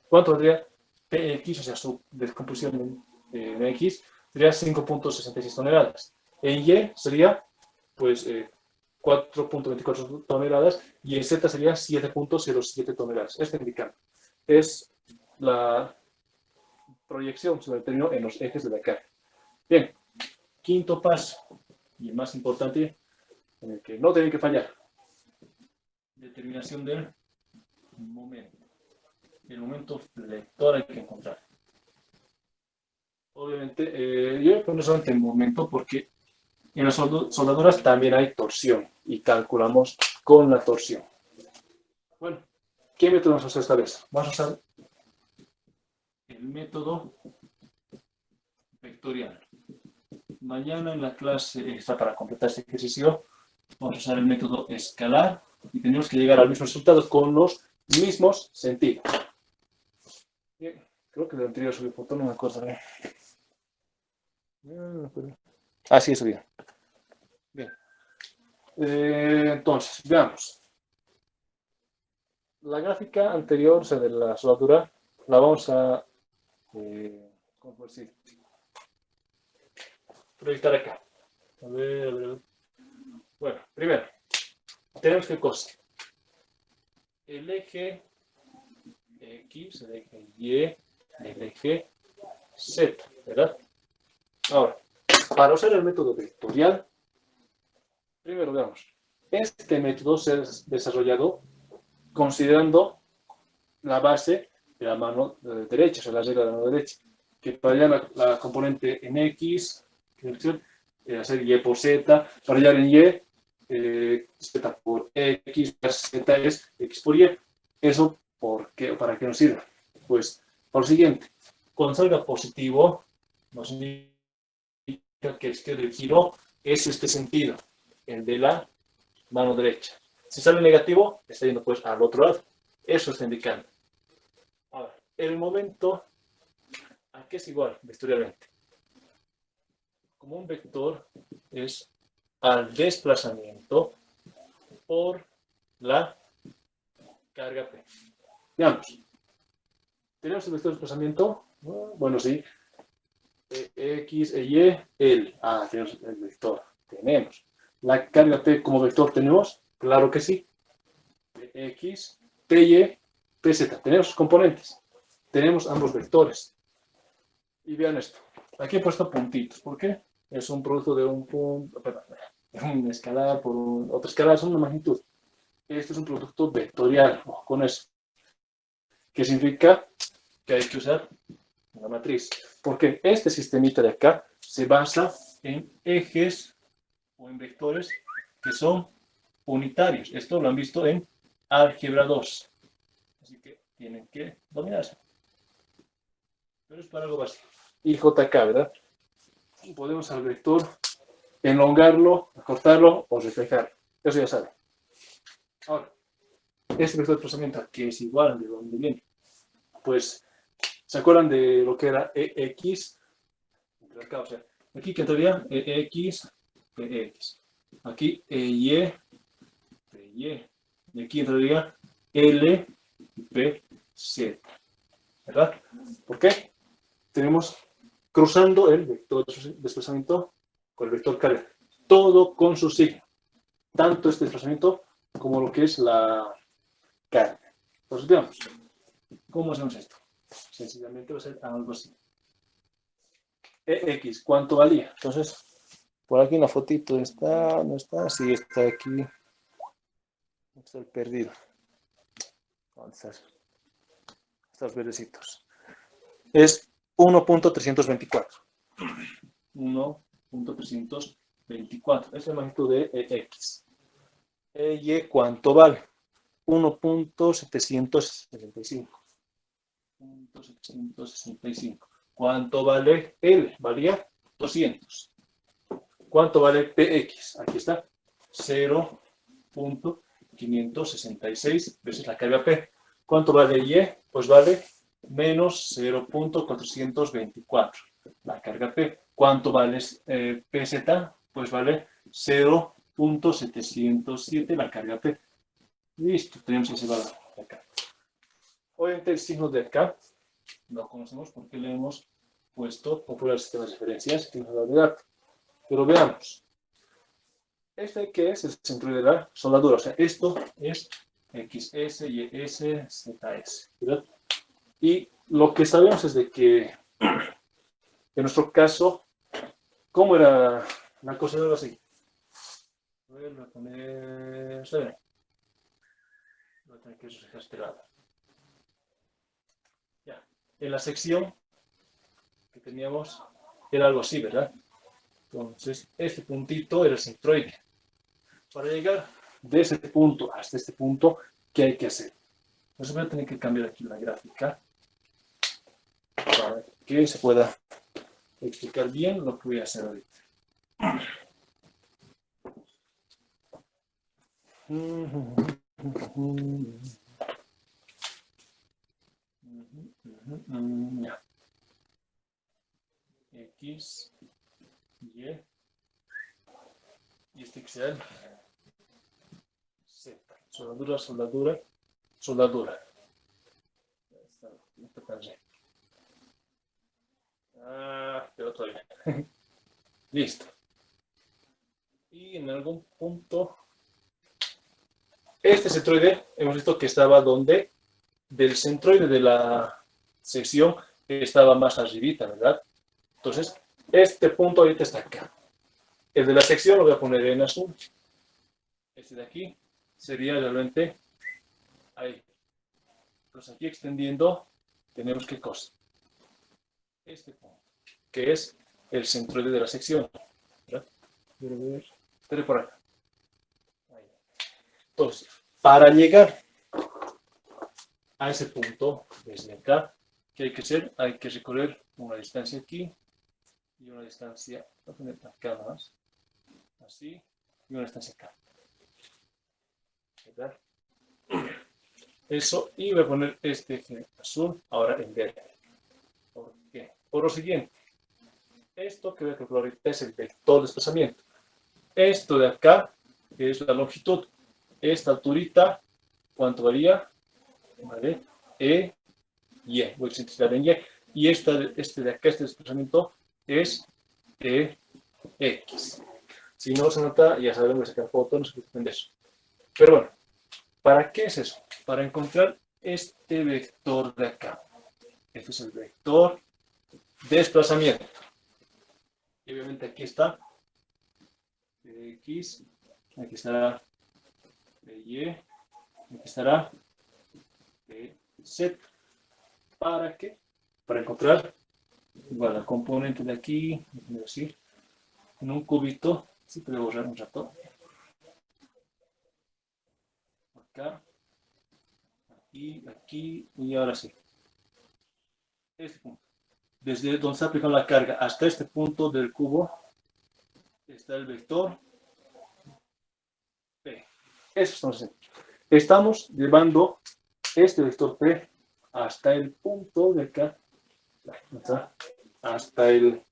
[SPEAKER 1] ¿cuánto valdría PX, o sea, su descomposición en X, sería 5.66 toneladas. En Y sería, pues, 4.24 toneladas y en Z sería 7.07 toneladas. Este indicando es la proyección sobre el término en los ejes de la carga. Bien, quinto paso, y el más importante, en el que no tienen que fallar. Determinación del momento. El momento flector hay que encontrar. Obviamente, yo voy a poner solamente el momento porque en las soldaduras también hay torsión y calculamos con la torsión. Bueno, ¿qué método vamos a usar esta vez? Vamos a usar el método vectorial. Mañana en la clase extra para completar este ejercicio vamos a usar el método escalar y tenemos que llegar al mismo resultado con los mismos sentidos. Bien, creo que el anterior subí foto, no me acuerdo. Ah, sí, eso bien. Bien. Entonces, veamos. La gráfica anterior, o sea, de la soldadura, la vamos a ¿cómo puedo decir? Proyectar acá. A ver. Bueno, primero, tenemos que cosa. El eje X, el eje Y, el eje Z, ¿verdad? Ahora, para usar el método vectorial, primero veamos. Este método se ha desarrollado considerando la base de la mano derecha, o sea, la regla de la mano derecha, que para hallar la componente en X, hacer Y por Z, para hallar en Y, Z por X, Z es X por Y. ¿Eso por qué? ¿Para qué nos sirve? Pues, por lo siguiente, cuando salga positivo, nos indica que el sentido del giro es este sentido, el de la mano derecha. Si sale negativo, está yendo pues al otro lado. Eso está indicando. Ahora, el momento, ¿a qué es igual vectorialmente? Como un vector es al desplazamiento por la carga P. Veamos. ¿Tenemos el vector de desplazamiento? Bueno, sí. X, Y, L. Ah, tenemos el vector. Tenemos. ¿La carga P como vector tenemos? Claro que sí. X, PY, PZ. Tenemos sus componentes. tenemos ambos vectores. Y vean esto. Aquí he puesto puntitos. ¿Por qué? Es un producto de un punto, perdón, un escalar por otro escalar, es una magnitud. Este es un producto vectorial, ojo con eso. ¿Qué significa? Que hay que usar una matriz. Porque este sistemita de acá se basa en ejes o en vectores que son unitarios. Esto lo han visto en álgebra 2. Así que tienen que dominarse. Pero es para algo básico. Y JK, ¿verdad? Y podemos al vector elongarlo, acortarlo o reflejarlo. Eso ya saben. Ahora, este vector de desplazamiento, que es igual de donde viene, pues, ¿se acuerdan de lo que era EX? Acá, o sea, aquí que entraría EX, PX. Aquí EY, PY. Y aquí entraría L, PZ. ¿Verdad? ¿Por qué? Tenemos cruzando el vector de desplazamiento con el vector carga. Todo con su signo. Tanto este desplazamiento como lo que es la carga. Entonces, veamos. ¿Cómo hacemos esto? Sencillamente va a ser algo así. EX, ¿cuánto valía? Entonces, por aquí una fotito está, no está, sí está aquí. Está el perdido. ¿Dónde estás? Estos verdecitos. Es 1.324. 1.324. Es la magnitud de EX. Y ¿cuánto vale? 1.765. 1.765. ¿Cuánto vale L? Valía 200. ¿Cuánto vale PX? Aquí está. 0.566 veces la carga P. ¿Cuánto vale Y? Pues vale menos 0.424 la carga P. ¿Cuánto vale PZ? Pues vale 0.707 la carga P. Listo, tenemos ese valor de acá. Obviamente el signo de acá lo conocemos porque le hemos puesto popular sistema de referencias y modalidad. Pero veamos. Este que es el centro de la soldadura. O sea, esto es XS, YS, ZS. ¿Verdad? Y lo que sabemos es de que en nuestro caso, ¿cómo era la cosa? Algo así. Voy a poner. Está bien. Voy a tener que dejar este lado. Ya. En la sección que teníamos era algo así, ¿verdad? Entonces, este puntito era el centroide. Para llegar de ese punto hasta este punto, ¿qué hay que hacer? Entonces voy a tener que cambiar aquí la gráfica para que se pueda explicar bien lo que voy a hacer ahorita. Ya. X, Y, y este que sea el Z. Soldadura, soldadura, soldadura. No te cansé. Pero todavía. Listo. Y en algún punto, este centroide, hemos visto que estaba donde, del centroide de la sección, estaba más arribita, ¿verdad? Entonces, este punto ahorita está acá. El de la sección lo voy a poner en azul. Este de aquí sería realmente ahí. Entonces, aquí extendiendo, tenemos qué cosa. Este punto, que es el centroide de la sección. ¿Verdad? Espere por acá. Ahí. Entonces, para llegar a ese punto, desde acá, ¿qué hay que hacer? Hay que recorrer una distancia aquí y una distancia, voy a poner acá más, así, y una distancia acá. ¿Verdad? Eso, y voy a poner este eje azul ahora en verde. ¿Por qué? Por lo siguiente, esto que voy a calcular ahorita es el vector de desplazamiento. Esto de acá es la longitud. Esta alturita, ¿cuánto varía? ¿Vale? Y. Voy a simplificar en Y. Y este de acá, este desplazamiento, es X. Si no se nota, ya sabemos sacar foto, no se preocupen de eso. Pero bueno, ¿para qué es eso? Para encontrar este vector de acá. Esto es el vector desplazamiento. Y obviamente aquí está X, aquí estará Y, aquí estará Z. ¿Para qué? Para encontrar igual la componente de aquí, así, en un cubito. Sí, puedo borrar un rato. Acá, aquí, aquí, y ahora sí. Este punto. Desde donde se aplica la carga hasta este punto del cubo está el vector P. Eso es. Estamos llevando este vector P hasta el punto de acá, hasta el...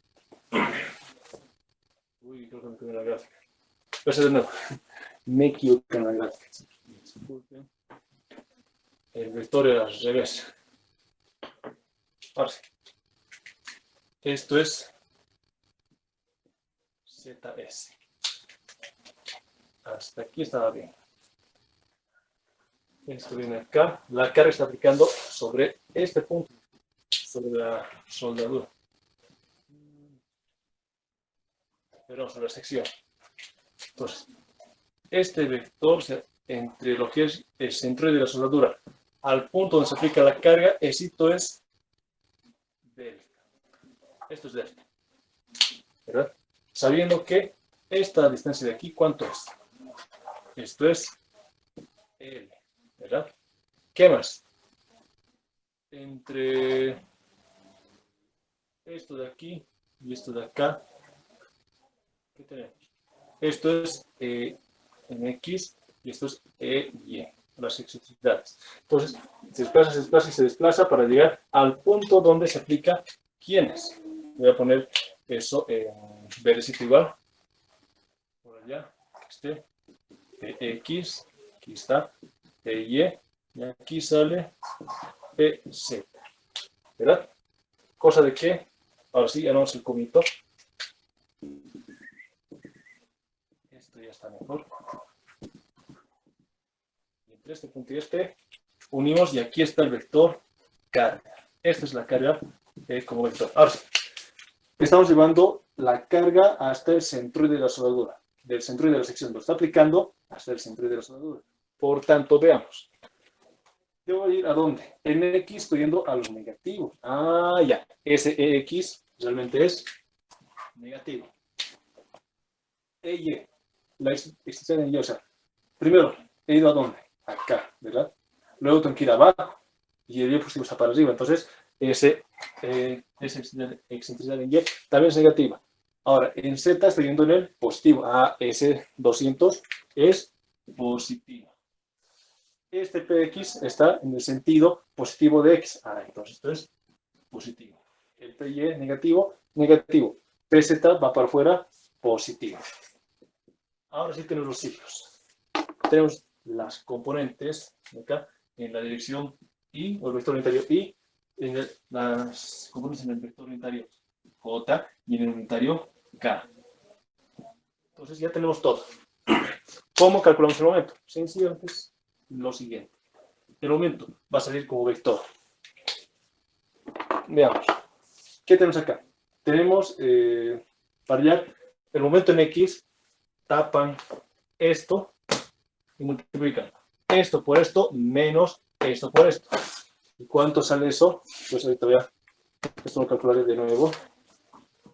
[SPEAKER 1] Uy, creo que me quedé en la gráfica. Voy a hacer de nuevo. Me equivoqué en la gráfica. Disculpen. El vector era al revés. Ahora sí. Esto es ZS. Hasta aquí estaba bien. Esto viene acá. La carga está aplicando sobre este punto, sobre la soldadura. Perdón, sobre la sección. Entonces, este vector entre lo que es el centroide de la soldadura al punto donde se aplica la carga, esto es delta. Esto es delta. ¿Verdad? Sabiendo que esta distancia de aquí, ¿cuánto es? Esto es L. ¿Verdad? ¿Qué más? Entre esto de aquí y esto de acá, ¿qué tenemos? Esto es en X y esto es Y, las excentricidades. Entonces, se desplaza y se desplaza para llegar al punto donde se aplica ¿quiénes? Voy a poner eso en verdecito igual. Por allá, este, X, aquí está, Y, y aquí sale Z. ¿Verdad? Cosa de que, ahora sí, armamos el cubito. Esto ya está mejor. Y entre este punto y este, unimos y aquí está el vector carga. Esta es la carga como vector. Ahora sí, estamos llevando la carga hasta el centroide de la soldadura. Del centroide de la sección lo está aplicando hasta el centroide de la soldadura. Por tanto, veamos. Yo voy a ir a dónde? En X estoy yendo a los negativos. Ah, ya. Ese EX realmente es negativo. EY. La extensión en Y. O sea, primero he ido a dónde? Acá, ¿verdad? Luego tengo que ir abajo. Y el Y positivo está para arriba. Entonces, esa excentricidad en Y también es negativa. Ahora, en Z estoy yendo en el positivo. Ah, ese 200 es positivo. Este PX está en el sentido positivo de X. Ah, entonces esto es positivo. El PY negativo, negativo. PZ va para afuera, positivo. Ahora sí tenemos los ciclos. Tenemos las componentes acá en la dirección Y, o el vector unitario Y, en las componentes en el vector unitario J y en el unitario K. Entonces ya tenemos todo. ¿Cómo calculamos el momento? Sencillamente es lo siguiente. El momento va a salir como vector. Veamos. ¿Qué tenemos acá? Tenemos, para hallar el momento en X, tapan esto y multiplican esto por esto menos esto por esto. ¿Y cuánto sale eso? Pues ahorita voy a, esto lo calcularé de nuevo.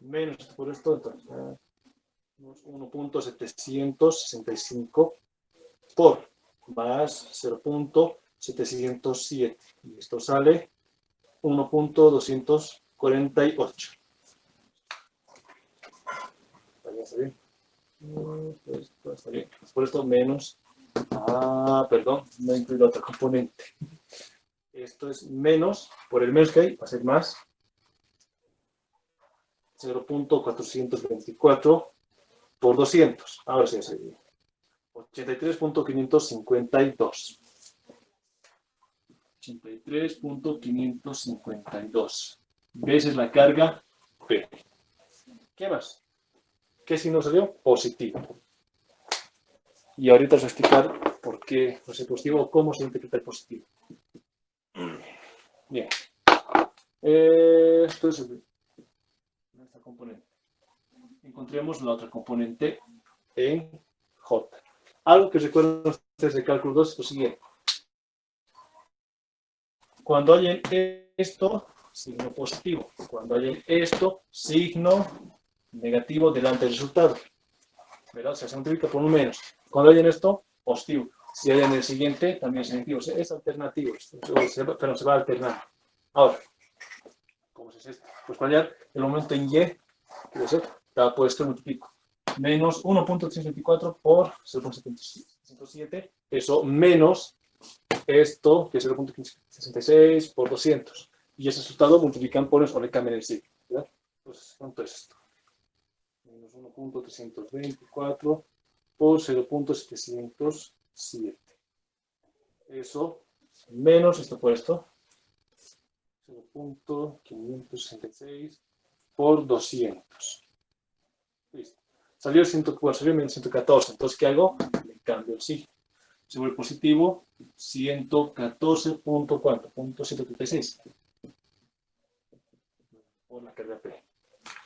[SPEAKER 1] Menos esto por esto, entonces 1.765 por más 0.707. Y esto sale 1.248. ¿Está bien? Esto está bien. Por esto menos. Ah, perdón, no he incluido otra componente. Esto es menos, por el menos que hay, va a ser más. 0.424 por 200. Ahora sí, es 83.552. 83.552 veces la carga P. ¿Qué más? ¿Qué signo salió? Positivo. Y ahorita os voy a explicar por qué es positivo o cómo se interpreta el positivo. Bien. Esto es esta componente. Encontremos la otra componente en J. Algo que recuerden ustedes de cálculo 2 es lo siguiente. Cuando hay en esto, signo positivo. Cuando hay en esto, signo negativo delante del resultado. ¿Verdad? O sea, se multiplica por un menos. Cuando hay en esto, positivo. Si hay en el siguiente, también es negativo. O sea, es alternativo. Pero se va a alternar. Ahora, ¿cómo es esto? Pues para hallar el momento en Y, quiere decir, cada puesto multiplico. Menos 1.324 por 0.707. Eso menos esto, que es 0.66 por 200. Y ese resultado multiplican por eso, le cambian el signo. ¿Verdad? Pues, ¿cuánto es esto? Menos 1.324 por 0.707. Eso menos esto por esto. 0.566 por 200. Listo. Salió 114. Entonces, ¿qué hago? Le cambio el signo. Se vuelve positivo 114. ¿Cuánto? Punto 136. Por la carga P.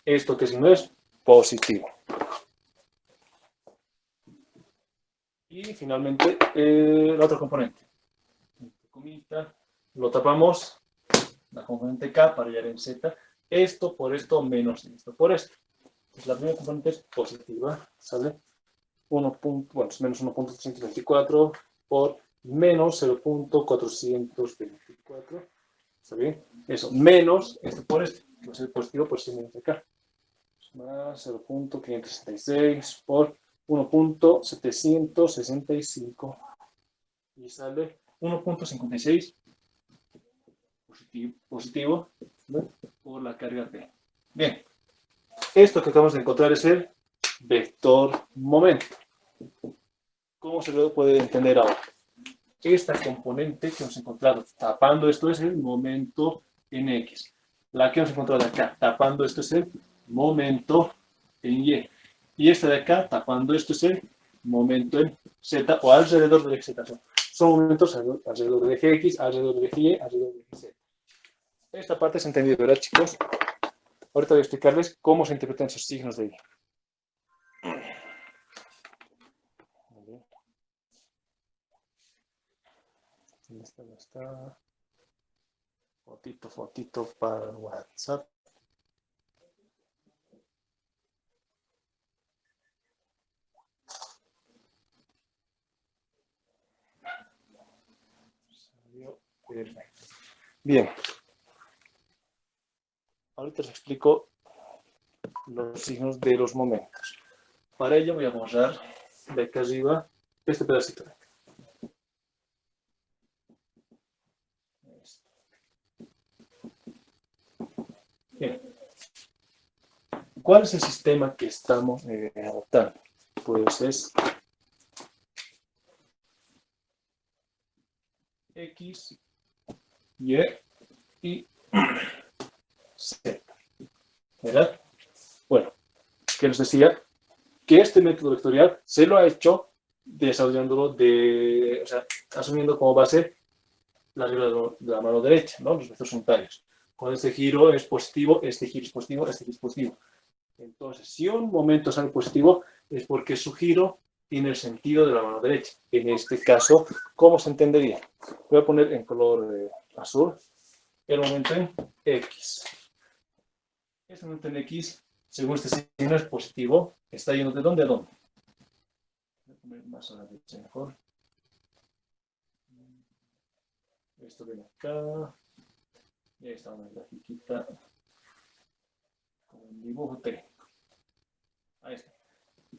[SPEAKER 1] ¿Esto qué signo es? Positivo. Y finalmente, la otra componente. Comita, lo tapamos, la componente K para hallar en Z. Esto por esto menos esto por esto. Entonces, la primera componente es positiva, ¿sale? Bueno, es menos 1.324 por menos 0.424. ¿Está bien? Eso, menos esto por esto. Va a ser positivo por este menos de acá. Más 0.566 por 1.765. Y sale 1.56 positivo, ¿no? Por la carga P. Bien, esto que acabamos de encontrar es el vector momento. ¿Cómo se lo puede entender ahora? Esta componente que hemos encontrado tapando esto es el momento en X. La que hemos encontrado acá tapando esto es el momento en Y. Y esta de acá tapando esto es el momento en Z o alrededor del eje Z. Son momentos alrededor del eje X, alrededor del eje Y, alrededor del eje Z. Esta parte se ha entendido, ¿verdad, chicos? Ahorita voy a explicarles cómo se interpretan esos signos de Y. ¿Dónde está? Fotito para WhatsApp. Perfecto. Bien. Ahorita les explico los signos de los momentos. Para ello voy a borrar de acá arriba este pedacito de acá. Bien. ¿Cuál es el sistema que estamos adoptando? Pues es X, Y y Z. ¿Verdad? Bueno, que les decía que este método vectorial se lo ha hecho desarrollándolo o sea, asumiendo como base la regla de la mano derecha, ¿no? Los vectores unitarios. Cuando este giro es positivo, este giro es positivo, este giro es positivo. Entonces, si un momento sale positivo, es porque su giro tiene el sentido de la mano derecha. En este caso, ¿cómo se entendería? Voy a poner en color azul el momento en X. Este momento en X, según este signo, es positivo. ¿Está yendo de dónde a dónde? Voy a poner más a la derecha mejor. Esto viene acá. Y ahí está una grafiquita con un dibujo técnico. Ahí está.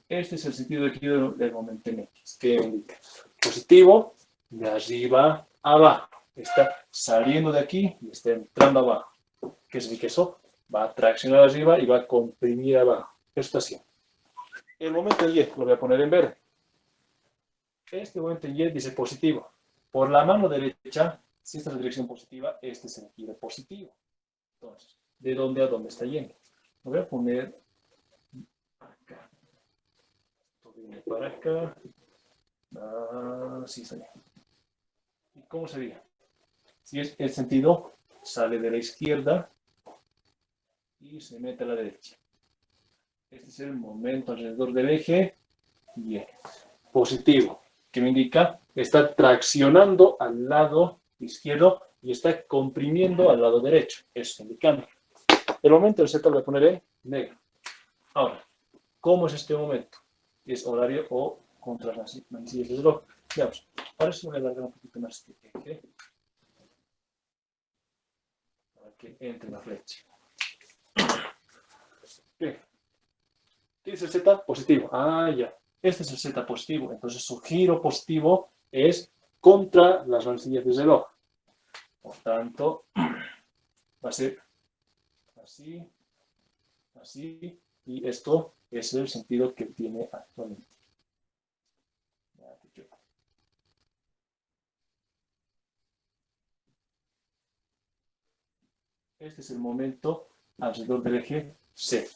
[SPEAKER 1] Este es el sentido de giro del momento en X, que indica positivo de arriba a abajo. Está saliendo de aquí y está entrando abajo. ¿Qué significa eso? Va a traccionar arriba y va a comprimir abajo. Eso está haciendo. El momento en Y lo voy a poner en verde. Este momento en Y dice positivo. Por la mano derecha, si esta es la dirección positiva, este es el giro positivo. Entonces, ¿de dónde a dónde está yendo? Lo voy a poner acá. Esto viene para acá. Sí, está bien. ¿Y cómo sería? Si es el sentido sale de la izquierda y se mete a la derecha. Este es el momento alrededor del eje Y. Positivo, que me indica está traccionando al lado izquierdo y está comprimiendo al lado derecho. Eso está indicando. El momento del Z lo voy a poner en negro. Ahora, ¿cómo es este momento? ¿Es horario o contra las manecillas del reloj? Veamos. Ahora sí voy a alargar un poquito más este eje para que entre la flecha. Bien. ¿Qué dice el Z? Positivo. Ah, ya. Este es el Z positivo. Entonces su giro positivo es contra las manecillas del reloj. Por tanto, va a ser así, así, y esto es el sentido que tiene actualmente. Este es el momento alrededor del eje Z.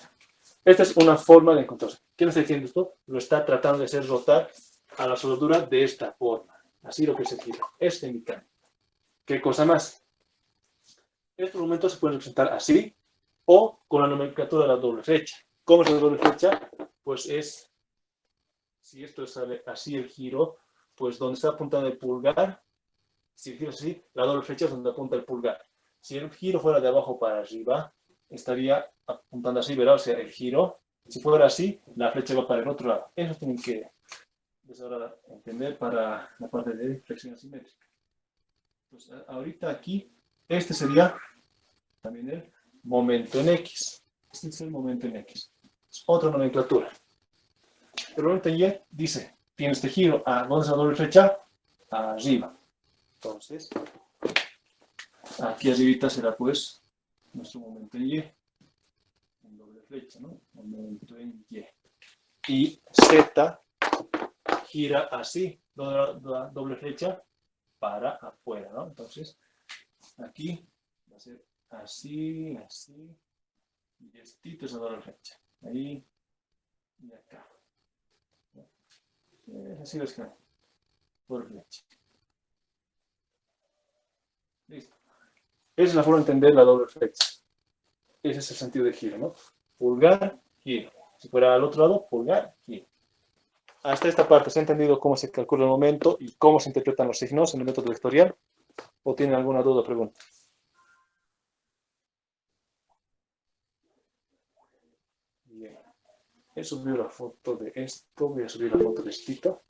[SPEAKER 1] Esta es una forma de encontrarse. ¿Qué nos está diciendo esto? Lo está tratando de hacer rotar a la soldadura de esta forma. Así lo que se gira. Este indicando. ¿Qué cosa más? Estos momentos se pueden representar así o con la nomenclatura de la doble flecha. ¿Cómo es la doble flecha? Pues es, si esto sale así el giro, pues donde está apuntando el pulgar, si el giro es así, la doble flecha es donde apunta el pulgar. Si el giro fuera de abajo para arriba, estaría apuntando así, ¿verdad? O sea, el giro, si fuera así, la flecha va para el otro lado. Eso tienen que ahora entender para la parte de flexión asimétrica. Pues ahorita aquí, este sería también el momento en X. Este es el momento en X. Es otra nomenclatura. El momento en Y dice, tiene este giro. ¿Dónde es la doble flecha? Arriba. Entonces, aquí arribita será pues nuestro momento en Y. En doble flecha, ¿no? Momento en Y. Y Z gira así, la doble flecha para afuera, ¿no? Entonces, aquí va a ser así, así, y estito es la doble flecha. Ahí y acá. Es así lo escribo. Doble flecha. Listo. Esa es la forma de entender la doble flecha. Ese es el sentido de giro, ¿no? Pulgar, giro. Si fuera al otro lado, pulgar, giro. Hasta esta parte, ¿se ha entendido cómo se calcula el momento y cómo se interpretan los signos en el método vectorial? ¿O tienen alguna duda o pregunta? Bien. He subido la foto de esto, voy a subir la foto de esto.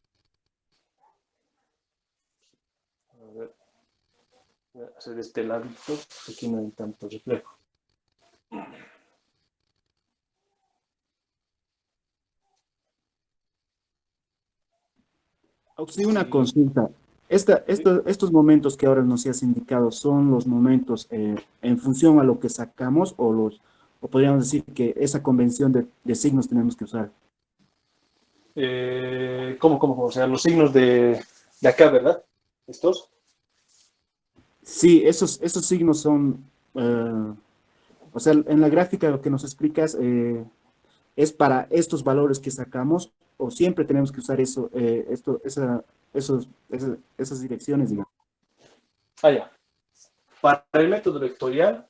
[SPEAKER 1] A ver. Voy a hacer este ladito, aquí no hay tanto reflejo.
[SPEAKER 2] Sí, una consulta. Estos momentos que ahora nos has indicado son los momentos en función a lo que sacamos o podríamos decir que esa convención de signos tenemos que usar.
[SPEAKER 1] ¿Cómo? O sea, los signos de acá, ¿verdad? ¿Estos?
[SPEAKER 2] Sí, esos signos son, o sea, en la gráfica lo que nos explicas es para estos valores que sacamos o siempre tenemos que usar esas direcciones, digamos.
[SPEAKER 1] Ya. Para el método vectorial,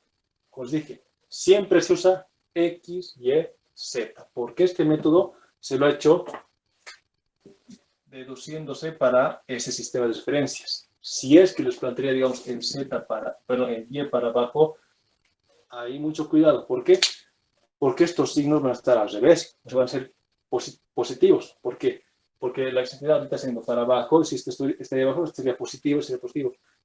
[SPEAKER 1] os dije, siempre se usa X, Y, Z, porque este método se lo ha hecho deduciéndose para ese sistema de referencias. Si es que les plantearía, digamos, en Y para abajo, hay mucho cuidado. ¿Por qué? Porque estos signos van a estar al revés, o sea, van a ser positivos. ¿Por qué? Porque la excentricidad ahorita está yendo para abajo, si esto estaría abajo, esto sería positivo.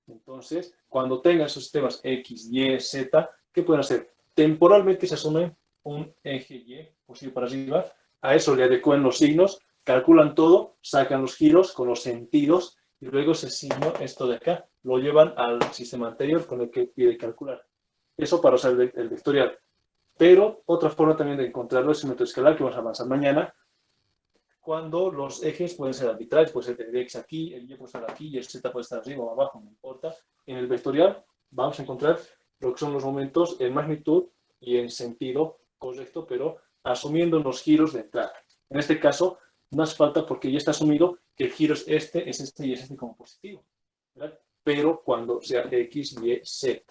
[SPEAKER 1] Entonces, cuando tengan esos sistemas X, Y, Z, ¿qué pueden hacer? Temporalmente se asume un eje Y positivo para arriba, a eso le adecuan los signos, calculan todo, sacan los giros con los sentidos y luego ese signo, esto de acá, lo llevan al sistema anterior con el que pide calcular. Eso para usar el vectorial. Pero otra forma también de encontrarlo es el método escalar que vamos a avanzar mañana, cuando los ejes pueden ser arbitrarios, puede ser el X aquí, el Y puede estar aquí y el Z puede estar arriba o abajo, no importa. En el vectorial vamos a encontrar lo que son los momentos en magnitud y en sentido correcto, pero asumiendo los giros de entrada. En este caso, no hace falta porque ya está asumido que el giro es este y es este como positivo, ¿verdad? Pero cuando sea X, Y, Z.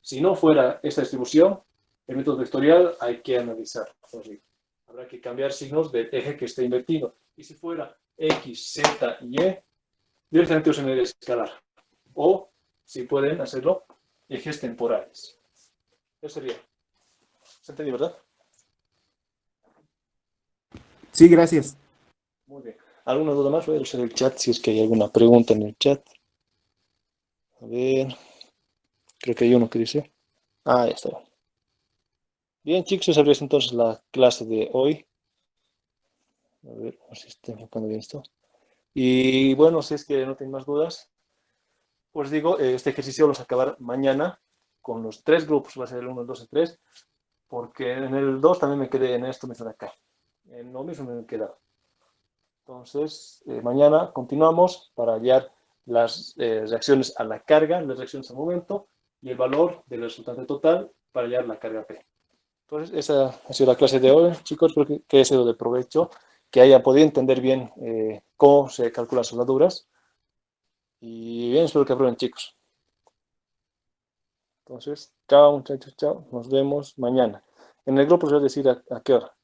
[SPEAKER 1] Si no fuera esta distribución, el método vectorial hay que analizar. Habrá que cambiar signos del eje que esté invertido. Y si fuera X, Z y Y, directamente usen el escalar. O, si pueden hacerlo, ejes temporales. Eso sería. ¿Se entendió, verdad?
[SPEAKER 2] Sí, gracias.
[SPEAKER 1] Muy bien. ¿Alguna duda más? Voy a usar el chat si es que hay alguna pregunta en el chat. A ver. Creo que hay uno que dice. Ah, ya está. Bien, chicos, esa es entonces la clase de hoy. A ver si estoy enfocando bien esto. Y bueno, si es que no tienen más dudas, pues digo, este ejercicio lo vamos a acabar mañana con los 3 grupos. Va a ser el 1, el 2 y el 3. Porque en el 2 también me quedé en esto mismo de acá. En lo mismo me he quedado. Entonces, mañana continuamos para hallar las reacciones a la carga, las reacciones al momento y el valor del resultante total para hallar la carga P. Entonces, esa ha sido la clase de hoy, chicos. Espero que haya sido de provecho, que hayan podido entender bien cómo se calculan soldaduras. Y bien, espero que aprueben, chicos. Entonces, chao, muchachos, chao. Nos vemos mañana. En el grupo les voy a decir a qué hora.